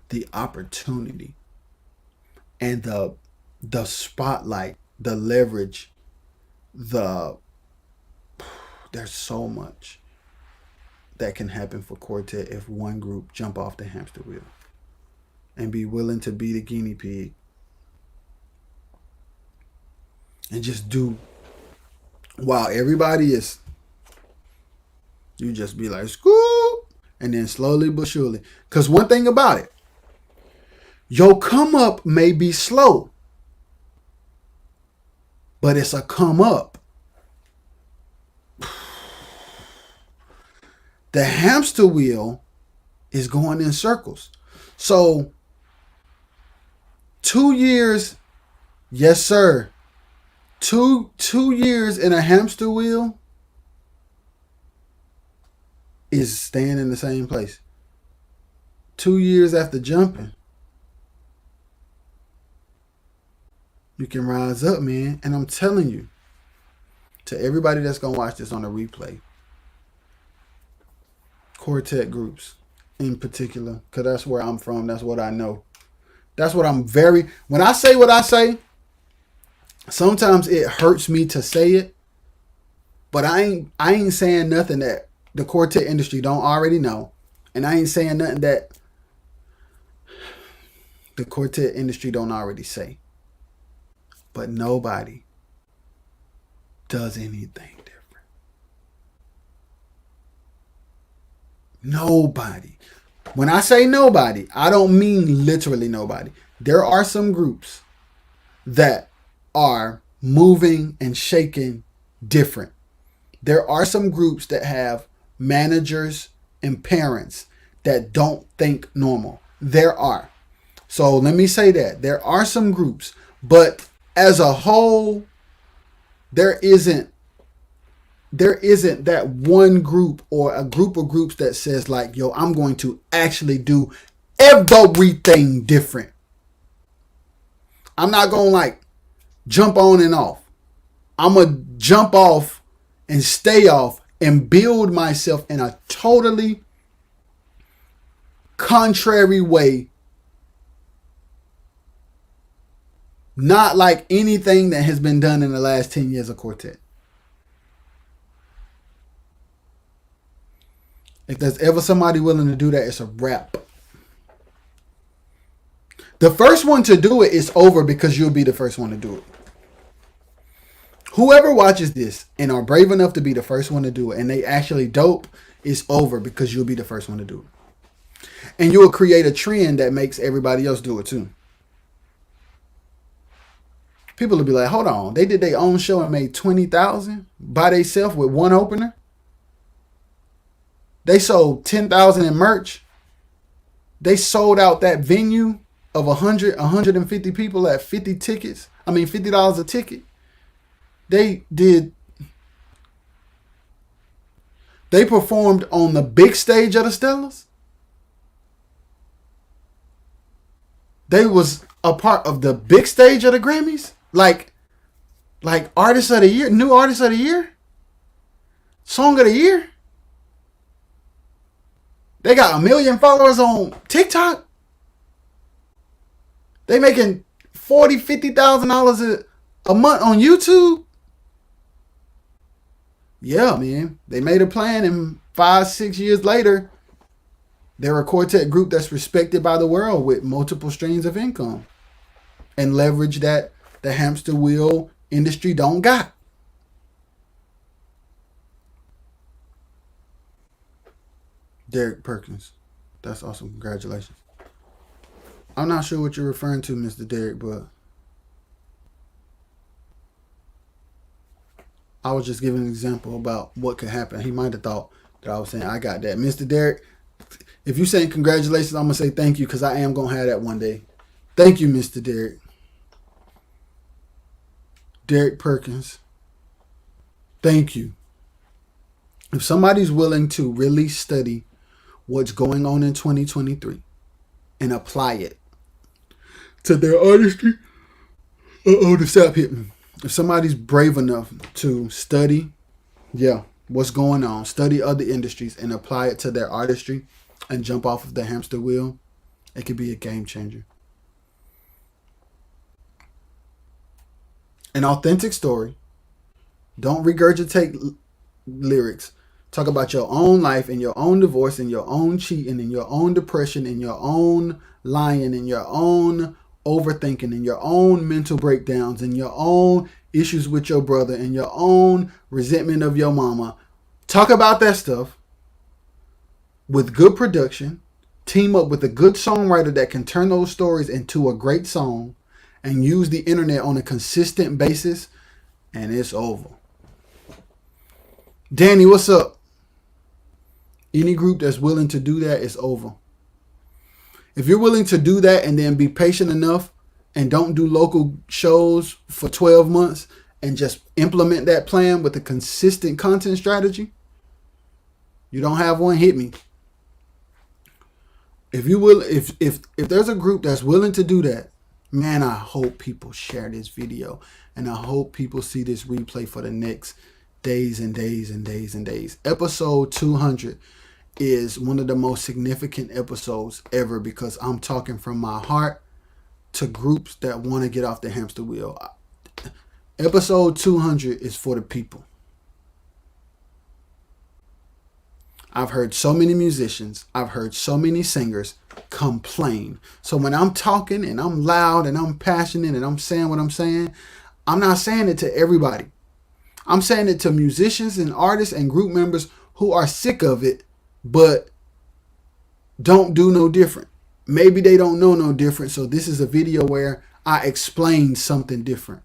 The opportunity and the spotlight, the leverage, there's so much that can happen for Quartet if one group jump off the hamster wheel and be willing to be the guinea pig and just do while everybody is, you just be like, scoop, and then slowly but surely. Because one thing about it, your come up may be slow, but it's a come up. The hamster wheel is going in circles. So 2 years, yes sir. Two years in a hamster wheel is staying in the same place. 2 years after jumping, you can rise up, man. And I'm telling you, to everybody that's going to watch this on a replay, quartet groups in particular, because that's where I'm from. That's what I know. That's what when I say what I say, sometimes it hurts me to say it, but I ain't saying nothing that the quartet industry don't already know. And I ain't saying nothing that the quartet industry don't already say. But nobody does anything different. Nobody. When I say nobody, I don't mean literally nobody. There are some groups that are moving and shaking different. There are some groups that have managers and parents that don't think normal. There are. So let me say that. There are some groups, but as a whole, there isn't that one group or a group of groups that says like, yo, I'm going to actually do everything different. I'm not going to like jump on and off. I'm going to jump off and stay off and build myself in a totally contrary way. Not like anything that has been done in the last 10 years of Quartet. If there's ever somebody willing to do that, it's a wrap. The first one to do it is over because you'll be the first one to do it. Whoever watches this and are brave enough to be the first one to do it and they actually dope, it's over because you'll be the first one to do it. And you'll create a trend that makes everybody else do it too. People will be like, hold on, they did their own show and made $20,000 by themselves with one opener. They sold $10,000 in merch. They sold out that venue of 150 people at $50 a ticket. They performed on the big stage of the Stellars. They was a part of the big stage of the Grammys. Like artist of the year, new artist of the year, song of the year. They got 1 million followers on TikTok. They making $40,000-$50,000 a month on YouTube. Yeah, man. They made a plan, and 5-6 years later, they're a quartet group that's respected by the world with multiple streams of income and leverage that the hamster wheel industry don't got. Derek Perkins. That's awesome. Congratulations. I'm not sure what you're referring to, Mr. Derek, but I was just giving an example about what could happen. He might have thought that I was saying I got that. Mr. Derek, if you're saying congratulations, I'm going to say thank you because I am going to have that one day. Thank you, Mr. Derek. Derek Perkins. Thank you. If somebody's willing to really study what's going on in 2023 and apply it to their artistry, the sap hit me. If somebody's brave enough to study, what's going on, study other industries and apply it to their artistry and jump off of the hamster wheel, it could be a game changer. An authentic story. Don't regurgitate lyrics. Talk about your own life and your own divorce and your own cheating and your own depression and your own lying and your own overthinking and your own mental breakdowns and your own issues with your brother and your own resentment of your mama. Talk about that stuff with good production. Team up with a good songwriter that can turn those stories into a great song and use the internet on a consistent basis, and it's over. Danny, what's up? Any group that's willing to do that is over. If you're willing to do that and then be patient enough and don't do local shows for 12 months and just implement that plan with a consistent content strategy, you don't have one, hit me. If you will, if there's a group that's willing to do that, man, I hope people share this video and I hope people see this replay for the next days and days and days and days. Episode 200 is one of the most significant episodes ever because I'm talking from my heart to groups that want to get off the hamster wheel. Episode 200 is for the people. I've heard so many musicians, I've heard so many singers complain. So when I'm talking and I'm loud and I'm passionate and I'm saying what I'm saying, I'm not saying it to everybody. I'm saying it to musicians and artists and group members who are sick of it, but don't do no different. Maybe they don't know no different, so this is a video where I explain something different.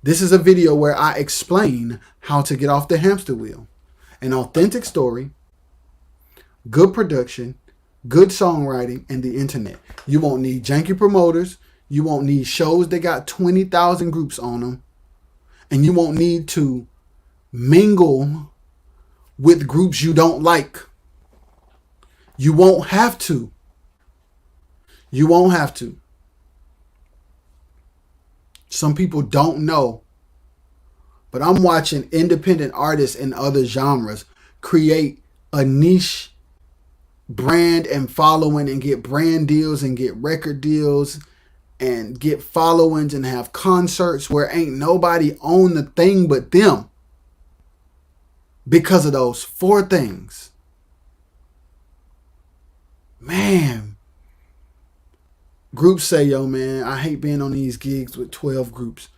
This is a video where I explain how to get off the hamster wheel. An authentic story, good production, good songwriting, and the internet. You won't need janky promoters. You won't need shows that got 20,000 groups on them. And you won't need to mingle with groups you don't like. You won't have to. You won't have to. Some people don't know. But I'm watching independent artists in other genres create a niche brand and following and get brand deals and get record deals and get followings and have concerts where ain't nobody on the thing but them. Because of those 4 things. Man. Groups say, yo, man, I hate being on these gigs with 12 groups.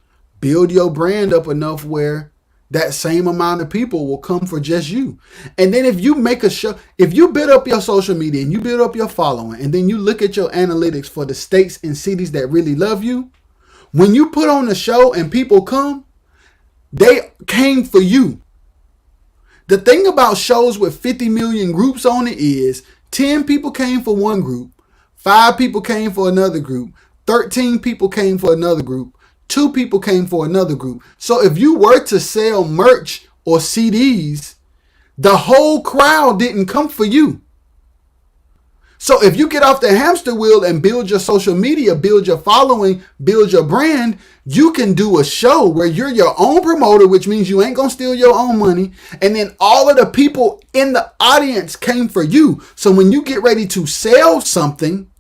Build your brand up enough where that same amount of people will come for just you. And then if you make a show, if you build up your social media and you build up your following, and then you look at your analytics for the states and cities that really love you, when you put on a show and people come, they came for you. The thing about shows with 50 million groups on it is 10 people came for one group, 5 people came for another group, 13 people came for another group, 2 people came for another group. So if you were to sell merch or CDs, the whole crowd didn't come for you. So if you get off the hamster wheel and build your social media, build your following, build your brand, you can do a show where you're your own promoter, which means you ain't going to steal your own money. And then all of the people in the audience came for you. So when you get ready to sell something,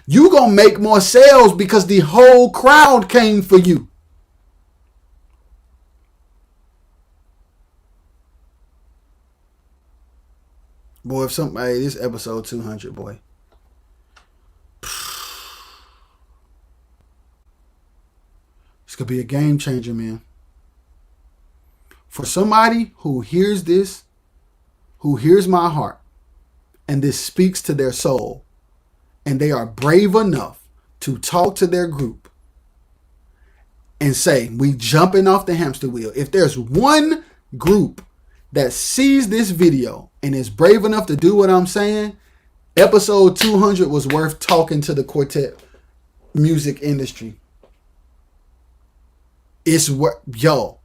you're going to make more sales because the whole crowd came for you. Boy, if somebody, this episode 200, boy. This could be a game changer, man. For somebody who hears this, who hears my heart, and this speaks to their soul, and they are brave enough to talk to their group and say, we jumping off the hamster wheel. If there's one group that sees this video and is brave enough to do what I'm saying, episode 200 was worth talking to the quartet music industry. It's what, yo,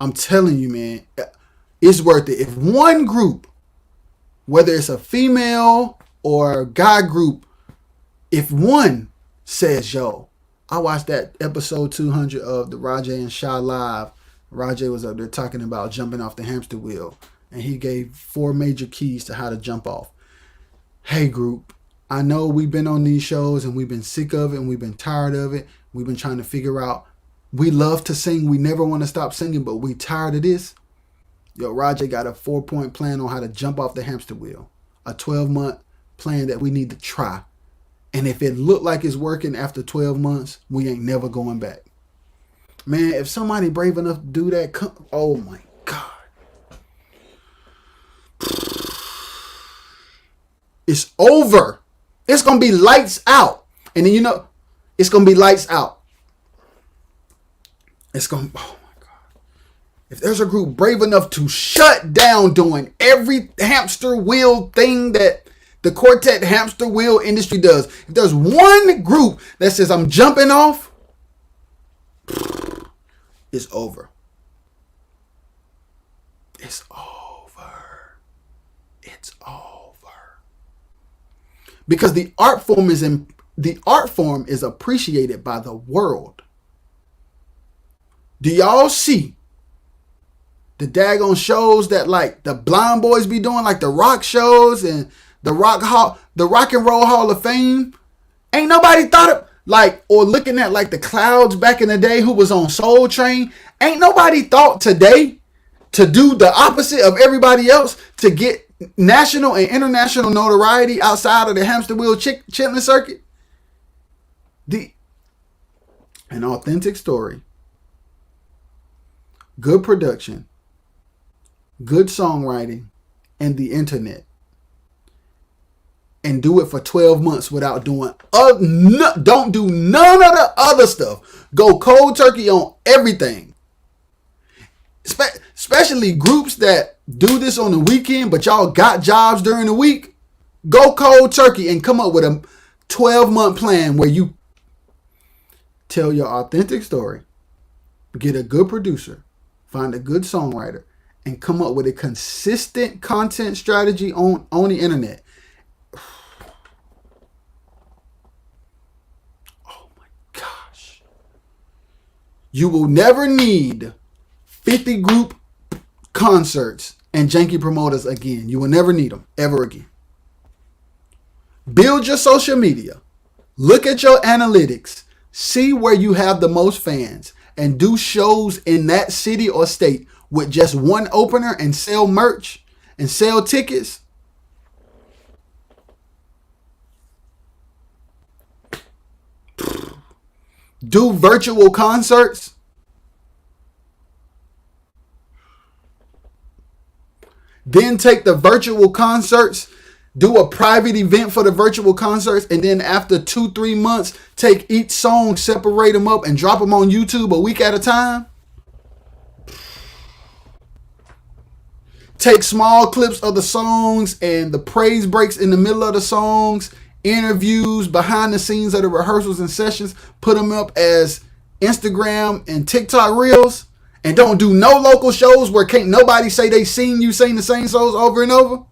I'm telling you, man, it's worth it. If one group, whether it's a female or guy group, if one says, yo, I watched that episode 200 of the ROJAY and SHIY Live. ROJAY was up there talking about jumping off the hamster wheel. And he gave 4 major keys to how to jump off. Hey, group, I know we've been on these shows and we've been sick of it and we've been tired of it. We've been trying to figure out, we love to sing. We never want to stop singing, but we tired of this. Yo, ROJAY got a 4-point plan on how to jump off the hamster wheel. A 12-month plan that we need to try. And if it looked like it's working after 12 months, we ain't never going back. Man, if somebody brave enough to do that, oh my God. It's over. It's going to be lights out. And then, you know, it's going to be lights out. It's going to, oh my God. If there's a group brave enough to shut down doing every hamster wheel thing that the quartet hamster wheel industry does. If there's one group that says, I'm jumping off, it's over. It's over. It's over. Because the art form is appreciated by the world. Do y'all see the daggone shows that like the blind boys be doing, like the rock shows and the rock and roll hall of fame? Ain't nobody thought of, like, or looking at like the Clouds back in the day who was on Soul Train. Ain't nobody thought today to do the opposite of everybody else to get national and international notoriety outside of the hamster wheel chitlin circuit. an authentic story, good production, good songwriting, and the internet. And do it for 12 months without doing, don't do none of the other stuff. Go cold turkey on everything. Especially groups that do this on the weekend, but y'all got jobs during the week. Go cold turkey and come up with a 12-month plan where you tell your authentic story, get a good producer, find a good songwriter, and come up with a consistent content strategy on the internet. Oh my gosh. You will never need 50 group concerts and janky promoters again. You will never need them ever again. Build your social media. Look at your analytics. See where you have the most fans and do shows in that city or state with just one opener and sell merch and sell tickets. Do virtual concerts. Then take the virtual concerts, do a private event for the virtual concerts, and then after 2-3 months, take each song, separate them up, and drop them on YouTube a week at a time. Take small clips of the songs and the praise breaks in the middle of the songs, interviews, behind the scenes of the rehearsals and sessions, put them up as Instagram and TikTok reels, and don't do no local shows where can't nobody say they seen you sing the same songs over and over.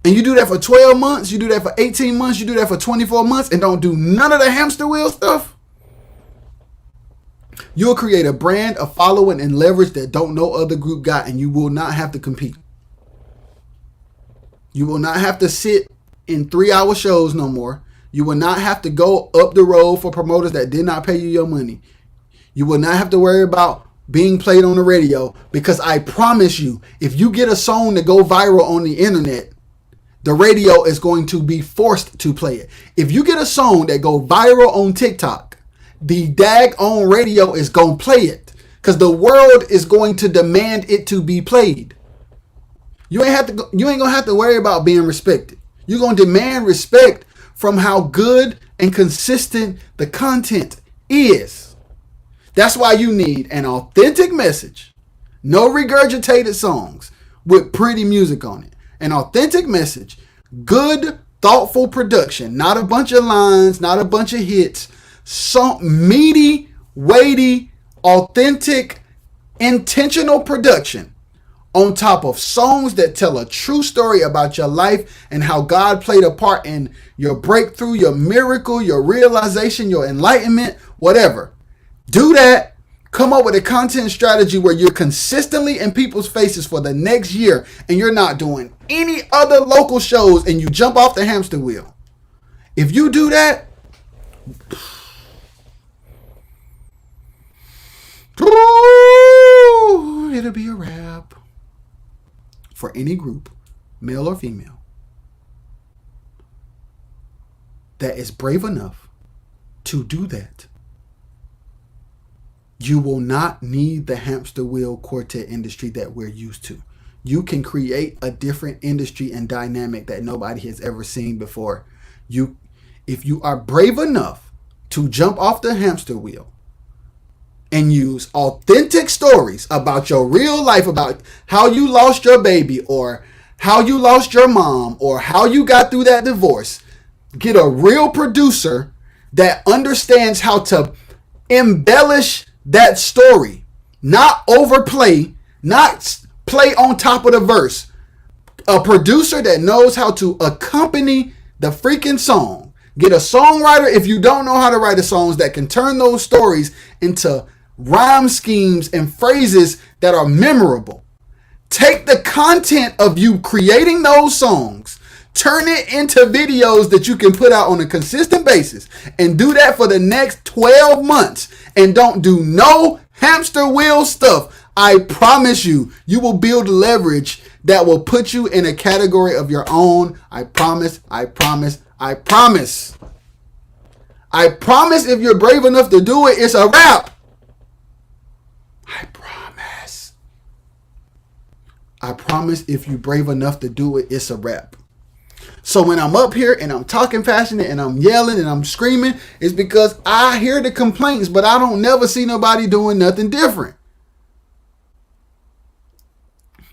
And you do that for 12 months, you do that for 18 months, you do that for 24 months, and don't do none of the hamster wheel stuff. You'll create a brand, a following, and leverage that don't no other group got, and you will not have to compete. You will not have to sit in 3-hour shows no more. You will not have to go up the road for promoters that did not pay you your money. You will not have to worry about being played on the radio, because I promise you, if you get a song to go viral on the internet, the radio is going to be forced to play it. If you get a song that go viral on TikTok, the daggone radio is going to play it, because the world is going to demand it to be played. You ain't going to have to worry about being respected. You're going to demand respect from how good and consistent the content is. That's why you need an authentic message, no regurgitated songs with pretty music on it. An authentic message, good, thoughtful production, not a bunch of lines, not a bunch of hits, some meaty, weighty, authentic, intentional production on top of songs that tell a true story about your life and how God played a part in your breakthrough, your miracle, your realization, your enlightenment, whatever. Do that. Come up with a content strategy where you're consistently in people's faces for the next year and you're not doing any other local shows and you jump off the hamster wheel. If you do that, it'll be a wrap for any group, male or female, that is brave enough to do that. You will not need the hamster wheel quartet industry that we're used to. You can create a different industry and dynamic that nobody has ever seen before. If you are brave enough to jump off the hamster wheel and use authentic stories about your real life, about how you lost your baby or how you lost your mom or how you got through that divorce, get a real producer that understands how to embellish that story, not overplay, not play on top of the verse. A producer that knows how to accompany the freaking song. Get a songwriter, if you don't know how to write the songs, that can turn those stories into rhyme schemes and phrases that are memorable. Take the content of you creating those songs, turn it into videos that you can put out on a consistent basis, and do that for the next 12 months. And don't do no hamster wheel stuff. I promise you, you will build leverage that will put you in a category of your own. I promise, I promise, I promise. I promise if you're brave enough to do it, it's a wrap. I promise. I promise if you're brave enough to do it, it's a wrap. So when I'm up here and I'm talking passionate and I'm yelling and I'm screaming, it's because I hear the complaints, but I don't never see nobody doing nothing different.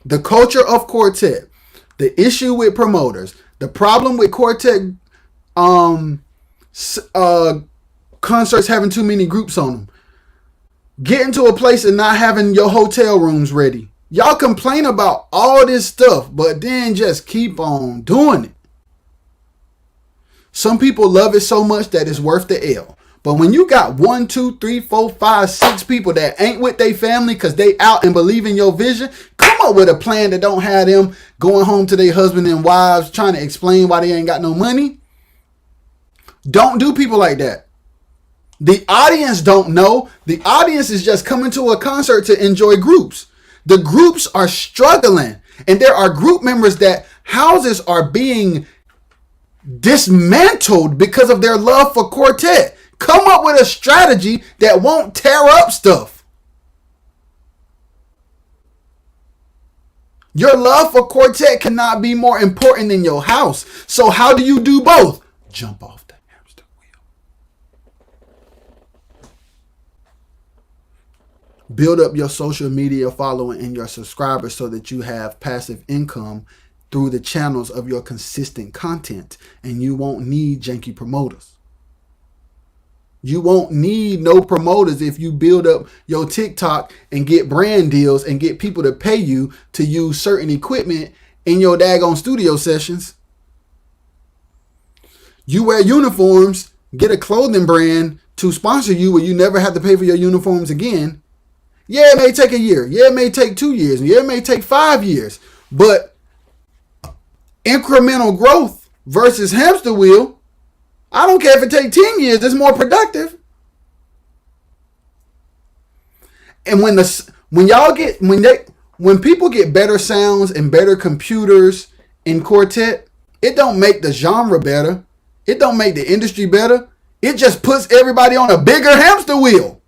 The culture of quartet, the issue with promoters, the problem with quartet concerts having too many groups on them, getting to a place and not having your hotel rooms ready. Y'all complain about all this stuff, but then just keep on doing it. Some people love it so much that it's worth the L. But when you got 1, 2, 3, 4, 5, 6 people that ain't with their family because they out and believe in your vision, come up with a plan that don't have them going home to their husband and wives trying to explain why they ain't got no money. Don't do people like that. The audience don't know. The audience is just coming to a concert to enjoy groups. The groups are struggling. And there are group members that houses are being dismantled because of their love for quartet. Come up with a strategy that won't tear up stuff. Your love for quartet cannot be more important than your house. So how do you do both? Jump off the hamster wheel. Build up your social media following and your subscribers so that you have passive income through the channels of your consistent content, and you won't need janky promoters. You won't need no promoters if you build up your TikTok and get brand deals and get people to pay you to use certain equipment in your daggone studio sessions. You wear uniforms, get a clothing brand to sponsor you where you never have to pay for your uniforms again. Yeah, it may take a year. Yeah, it may take 2 years. Yeah, it may take 5 years. But incremental growth versus hamster wheel, I don't care if it takes 10 years, it's more productive. And when people get better sounds and better computers in quartet, it don't make the genre better. It don't make the industry better. It just puts everybody on a bigger hamster wheel.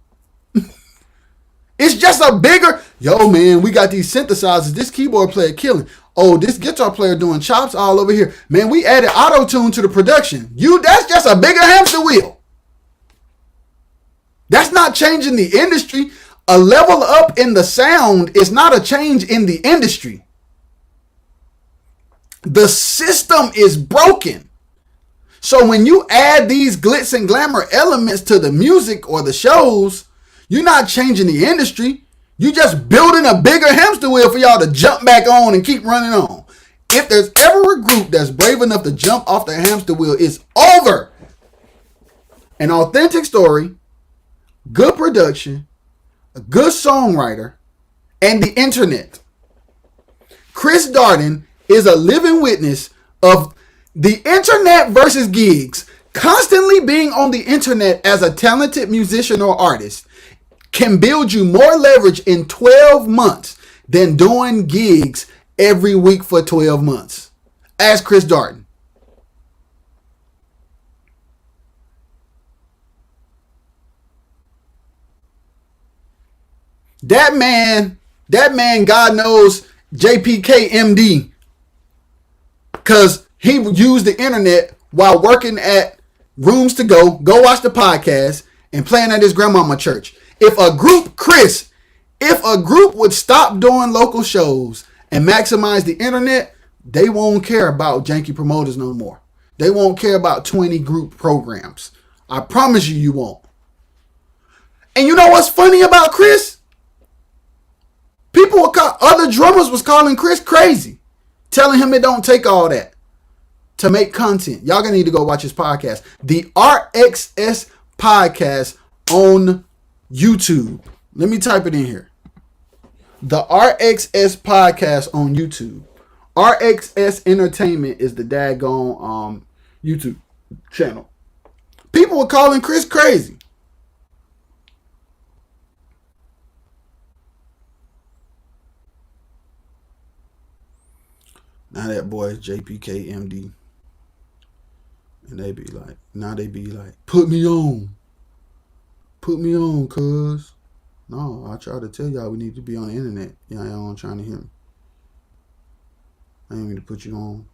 It's just a bigger, yo man, we got these synthesizers, this keyboard player killing. Oh, this guitar player doing chops all over here. Man, we added auto-tune to the production. That's just a bigger hamster wheel. That's not changing the industry. A level up in the sound is not a change in the industry. The system is broken. So when you add these glitz and glamour elements to the music or the shows, you're not changing the industry. You just building a bigger hamster wheel for y'all to jump back on and keep running on. If there's ever a group that's brave enough to jump off the hamster wheel, it's over. An authentic story, good production, a good songwriter, and the internet. Chris Darden is a living witness of the internet versus gigs. Constantly being on the internet as a talented musician or artist can build you more leverage in 12 months than doing gigs every week for 12 months. Ask Chris Darden. That man, God knows JPK MD, because he used the internet while working at Rooms to Go watch the podcast, and playing at his grandmama church. If a group would stop doing local shows and maximize the internet, they won't care about janky promoters no more. They won't care about 20 group programs. I promise you won't. And you know what's funny about Chris? Other drummers was calling Chris crazy, telling him it don't take all that to make content. Y'all gonna need to go watch his podcast, the RXS podcast on YouTube. Let me type it in here. The RXS podcast on YouTube. RXS Entertainment is the daggone YouTube channel. People were calling Chris crazy. Now that boy JPK MD. And they be like, now they be like, put me on, cuz. No, I try to tell y'all we need to be on the internet. Y'all aren't trying to hear me. I ain't mean to put you on.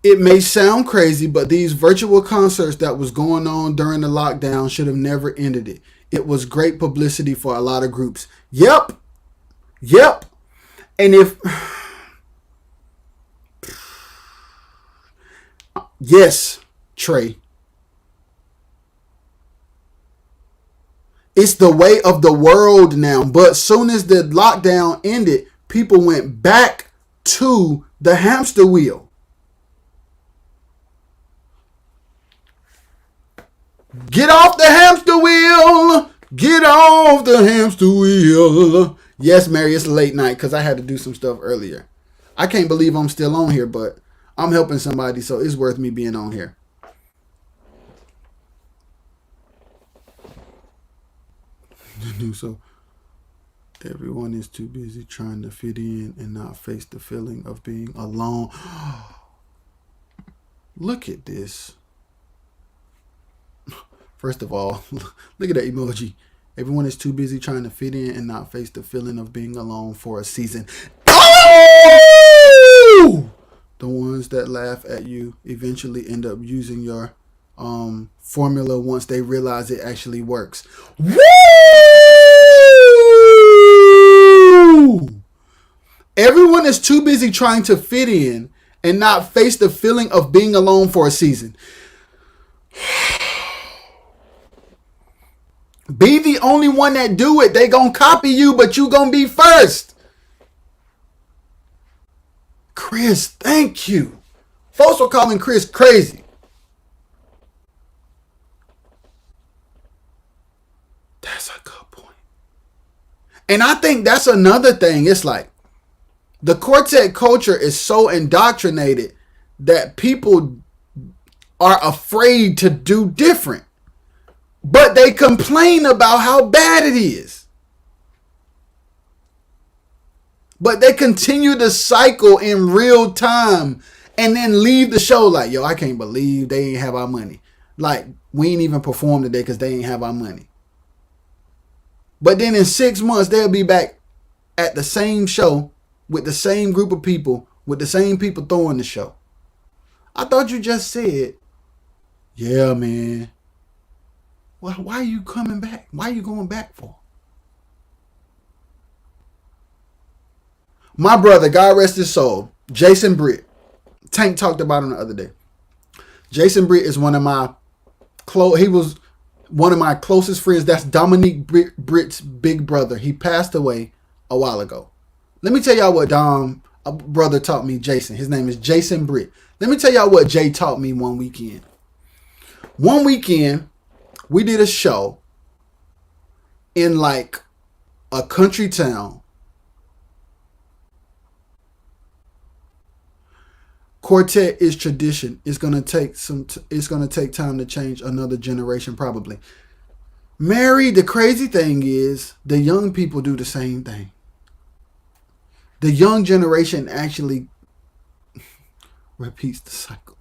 It may sound crazy, but these virtual concerts that was going on during the lockdown should have never ended it. It was great publicity for a lot of groups. Yep. And if yes, Trey. It's the way of the world now. But soon as the lockdown ended, people went back to the hamster wheel. Get off the hamster wheel. Get off the hamster wheel. Yes, Mary, it's late night because I had to do some stuff earlier. I can't believe I'm still on here, but I'm helping somebody, so it's worth me being on here. So everyone is too busy trying to fit in and not face the feeling of being alone. Look at this. First of all, look at that emoji. Everyone is too busy trying to fit in and not face the feeling of being alone for a season. Oh! The ones that laugh at you eventually end up using your formula once they realize it actually works. Woo! Everyone is too busy trying to fit in and not face the feeling of being alone for a season. Be the only one that do it. They gonna copy you, but you gonna be first. Chris, thank you. Folks were calling Chris crazy. That's a good point. And I think that's another thing. It's like the quartet culture is so indoctrinated that people are afraid to do different. But they complain about how bad it is. But they continue to cycle in real time and then leave the show like, yo, I can't believe they ain't have our money. Like, we ain't even perform today because they ain't have our money. But then in 6 months, they'll be back at the same show with the same group of people, with the same people throwing the show. I thought you just said, yeah, man. Well, why are you coming back? Why are you going back for? My brother, God rest his soul, Jason Britt. Tank talked about him the other day. Jason Britt is one of my he was one of my closest friends. That's Dominique Britt's big brother. He passed away a while ago. Let me tell y'all what Dom, a brother, taught me. Jason. His name is Jason Britt. Let me tell y'all what Jay taught me one weekend. One weekend, we did a show in like a country town. Quartet is tradition. It's gonna take time to change another generation probably. Mary, the crazy thing is the young people do the same thing. The young generation actually repeats the cycles.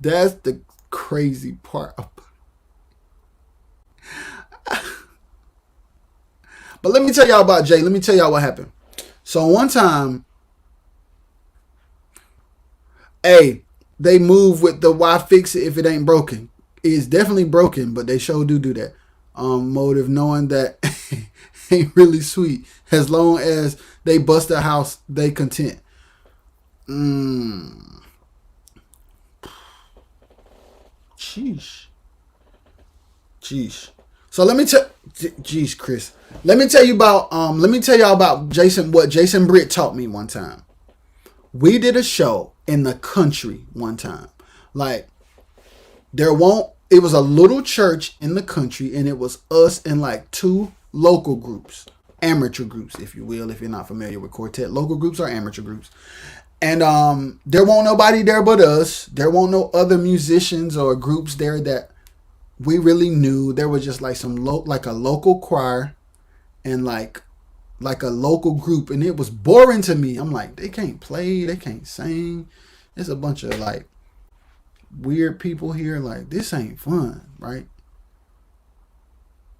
That's the crazy part of But let me tell y'all about Jay. Let me tell y'all what happened. So one time, they move with the why fix it if it ain't broken. It's definitely broken, but they sure do that. Motive knowing that ain't really sweet. As long as they bust a house, they content. Sheesh. So let me tell, jeez, Chris. Let me tell you about Jason. What Jason Britt taught me one time. We did a show in the country one time. Like it was a little church in the country, and it was us and like 2 local groups, amateur groups, if you will, if you're not familiar with quartet. Local groups are amateur groups. And there won't nobody there but us. There won't no other musicians or groups there that we really knew there was just like like a local choir and like a local group, and it was boring to me. I'm like, they can't play, they can't sing. There's a bunch of like weird people here. Like, this ain't fun, right?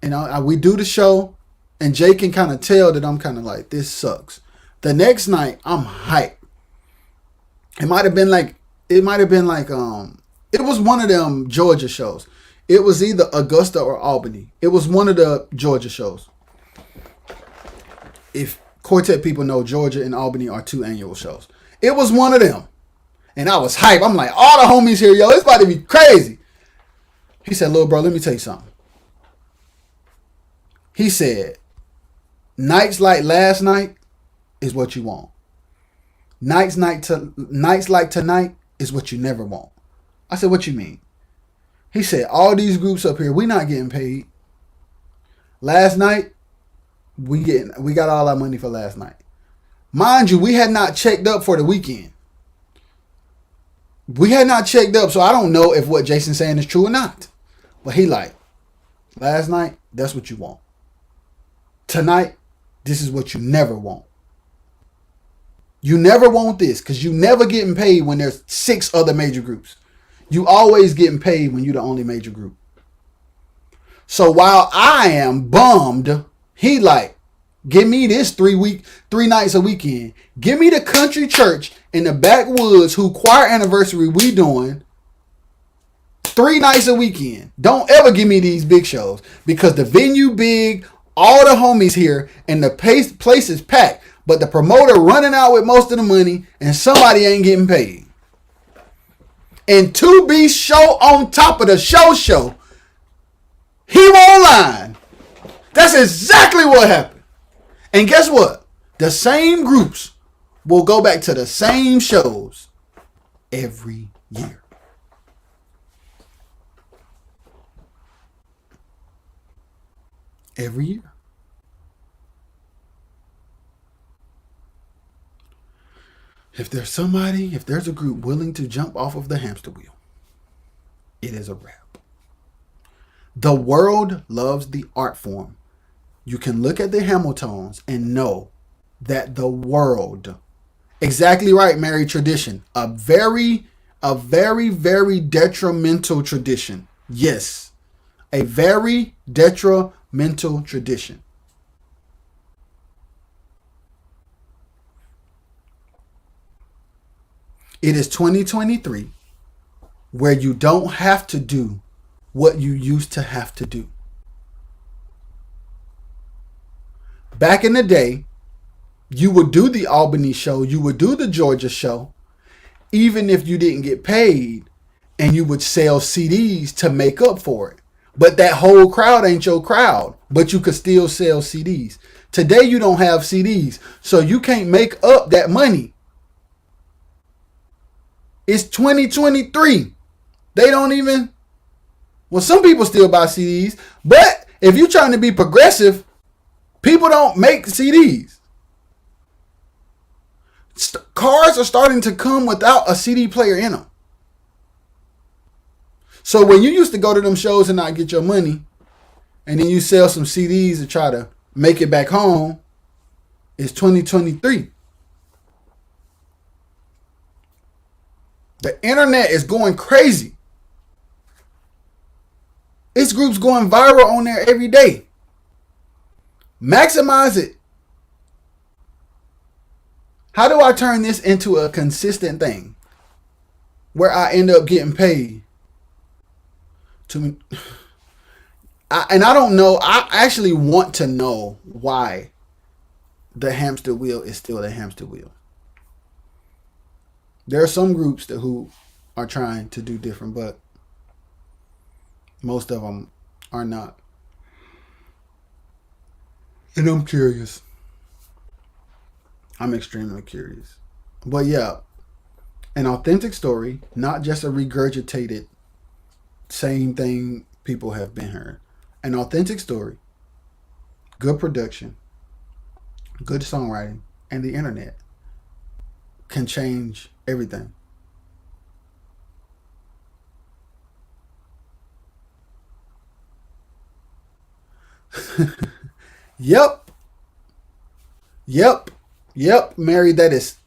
And we do the show, and Jay can kind of tell that I'm kind of like, this sucks. The next night, I'm hyped. It might have been like, it was one of them Georgia shows. It was either Augusta or Albany. It was one of the Georgia shows. If Quartet people know, Georgia and Albany are 2 annual shows. It was one of them. And I was hyped. I'm like, all the homies here, yo, it's about to be crazy. He said, little bro, let me tell you something. He said, nights like last night is what you want. Nights like tonight is what you never want. I said, what you mean? He said, all these groups up here, we not getting paid. Last night, we got all our money for last night. Mind you, we had not checked up for the weekend. We had not checked up, so I don't know if what Jason's saying is true or not. But he like, last night, that's what you want. Tonight, this is what you never want. You never want this because you never getting paid when there's 6 other major groups. You always getting paid when you're the only major group. So while I am bummed, he like, give me this 3 nights a weekend. Give me the country church in the backwoods who choir anniversary we doing 3 nights a weekend. Don't ever give me these big shows because the venue big, all the homies here, and the place is packed. But the promoter running out with most of the money and somebody ain't getting paid. And 2B show on top of the show, he won't line. That's exactly what happened. And guess what? The same groups will go back to the same shows every year. Every year. If there's a group willing to jump off of the hamster wheel, it is a wrap. The world loves the art form. You can look at the Hamiltons and know that the world, exactly right, Mary, tradition, a very, very detrimental tradition. Yes, a very detrimental tradition. It is 2023 where you don't have to do what you used to have to do. Back in the day, you would do the Albany show, you would do the Georgia show, even if you didn't get paid, and you would sell CDs to make up for it. But that whole crowd ain't your crowd, but you could still sell CDs. Today you don't have CDs, so you can't make up that money. It's 2023. They don't even... Well, some people still buy CDs, but if you're trying to be progressive, people don't make CDs. Cars are starting to come without a CD player in them. So when you used to go to them shows and not get your money, and then you sell some CDs to try to make it back home, it's 2023. The internet is going crazy. This group's going viral on there every day. Maximize it. How do I turn this into a consistent thing where I end up getting paid? And I don't know. I actually want to know why the hamster wheel is still the hamster wheel. There are some groups who are trying to do different, but most of them are not. And I'm curious. I'm extremely curious. But yeah, an authentic story, not just a regurgitated same thing people have been heard. An authentic story, good production, good songwriting, and the internet can change everything. Yep. Yep. Yep. Mary, that is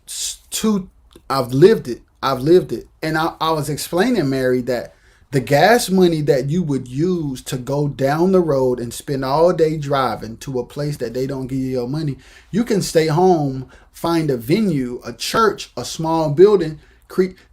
too. I've lived it. I've lived it. And I was explaining, Mary, that the gas money that you would use to go down the road and spend all day driving to a place that they don't give you your money, you can stay home, find a venue, a church, a small building,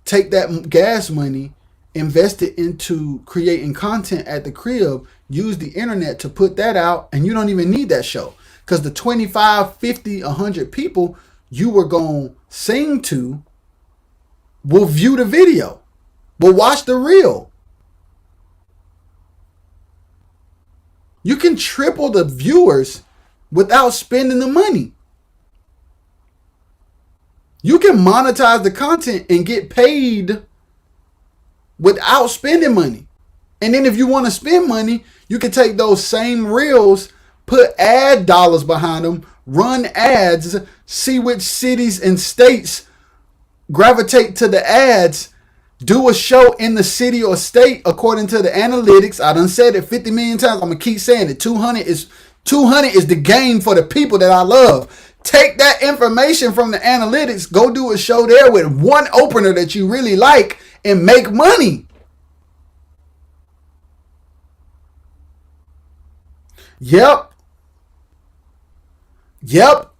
take that gas money, invest it into creating content at the crib, use the internet to put that out, and you don't even need that show. Because the 25, 50, 100 people you were going to sing to will view the video, will watch the reel. You can triple the viewers without spending the money. You can monetize the content and get paid without spending money. And then if you want to spend money, you can take those same reels, put ad dollars behind them, run ads, see which cities and states gravitate to the ads, do a show in the city or state according to the analytics. I done said it 50 million times. I'm going to keep saying it. 200 is the game for the people that I love. Take that information from the analytics, go do a show there with one opener that you really like and make money. Yep.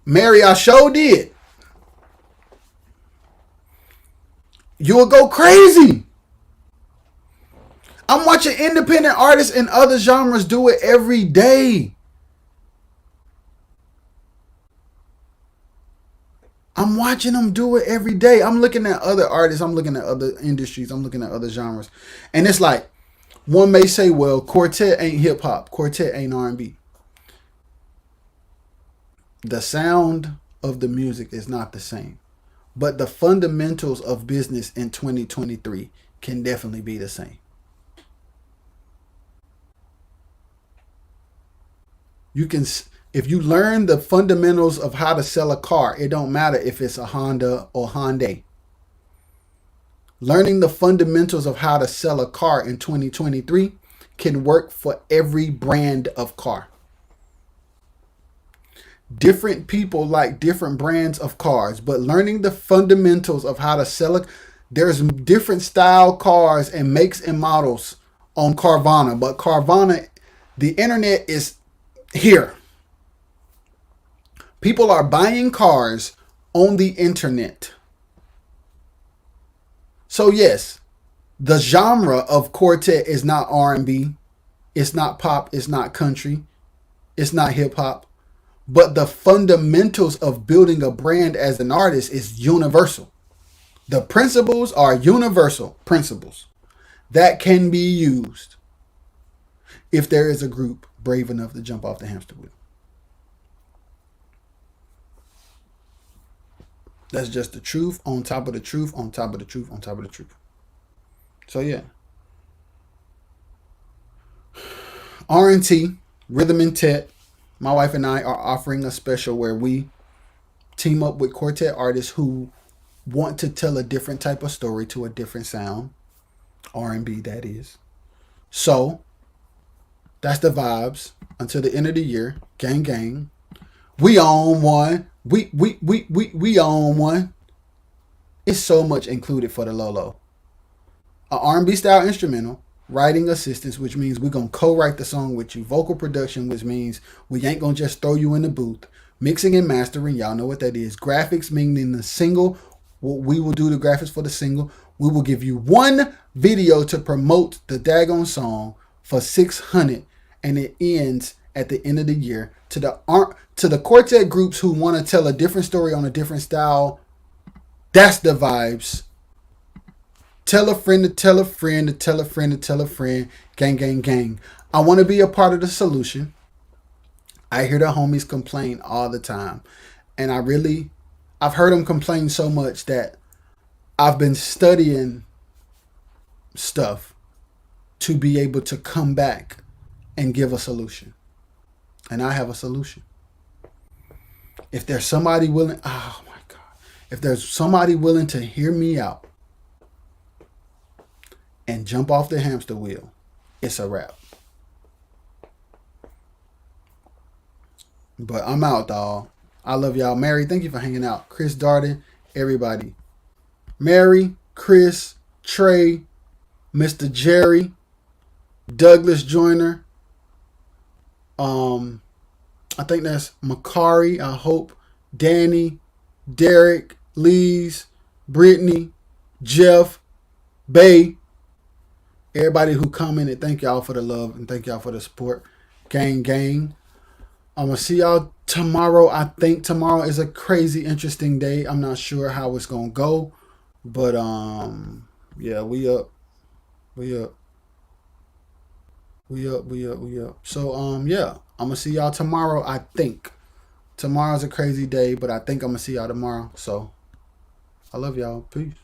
Mary, I sure did. You will go crazy. I'm watching independent artists in other genres do it every day. I'm watching them do it every day. I'm looking at other artists. I'm looking at other industries. I'm looking at other genres. And it's like, one may say, well, quartet ain't hip hop. Quartet ain't R&B. The sound of the music is not the same. But the fundamentals of business in 2023 can definitely be the same. You can, if you learn the fundamentals of how to sell a car, it don't matter if it's a Honda or Hyundai. Learning the fundamentals of how to sell a car in 2023 can work for every brand of car. Different people like different brands of cars, but learning the fundamentals of how to sell it. There's different style cars and makes and models on Carvana, but Carvana, the internet is here. People are buying cars on the internet. So yes, the genre of quartet is not R&B, it's not pop, it's not country, it's not hip hop. But the fundamentals of building a brand as an artist is universal. The principles are universal principles that can be used if there is a group brave enough to jump off the hamster wheel. That's just the truth on top of the truth on top of the truth on top of the truth. So yeah. R&T, Rhythm and Tet. My wife and I are offering a special where we team up with quartet artists who want to tell a different type of story to a different sound. R&B, that is. So, that's the vibes until the end of the year. Gang, gang. We own one. We own one. It's so much included for the Lolo. An R&B style instrumental. Writing assistance, which means we're going to co-write the song with you. Vocal production, which means we ain't going to just throw you in the booth. Mixing and mastering, y'all know what that is. Graphics, meaning the single. We will do the graphics for the single. We will give you one video to promote the daggone song for $600, and it ends at the end of the year. To the quartet groups who want to tell a different story on a different style, that's the vibes. Tell a friend to tell a friend to tell a friend to tell a friend. Gang, gang, gang. I want to be a part of the solution. I hear the homies complain all the time. And I've heard them complain so much that I've been studying stuff to be able to come back and give a solution. And I have a solution. If there's somebody willing, oh my God. If there's somebody willing to hear me out, and jump off the hamster wheel, it's a wrap. But I'm out, dog. I love y'all. Mary, thank you for hanging out. Chris Darden, everybody. Mary, Chris, Trey, Mr. Jerry, Douglas Joyner. I think that's Makari. I hope Danny, Derek, Lees, Brittany, Jeff, Bay. Everybody who commented, thank y'all for the love and thank y'all for the support. Gang, gang. I'm gonna see y'all tomorrow. I think tomorrow is a crazy interesting day. I'm not sure how it's gonna go, but yeah, we up, we up, we up. So yeah, I'm gonna see y'all tomorrow. I think tomorrow's a crazy day, but I think I'm gonna see y'all tomorrow. So I love y'all. Peace.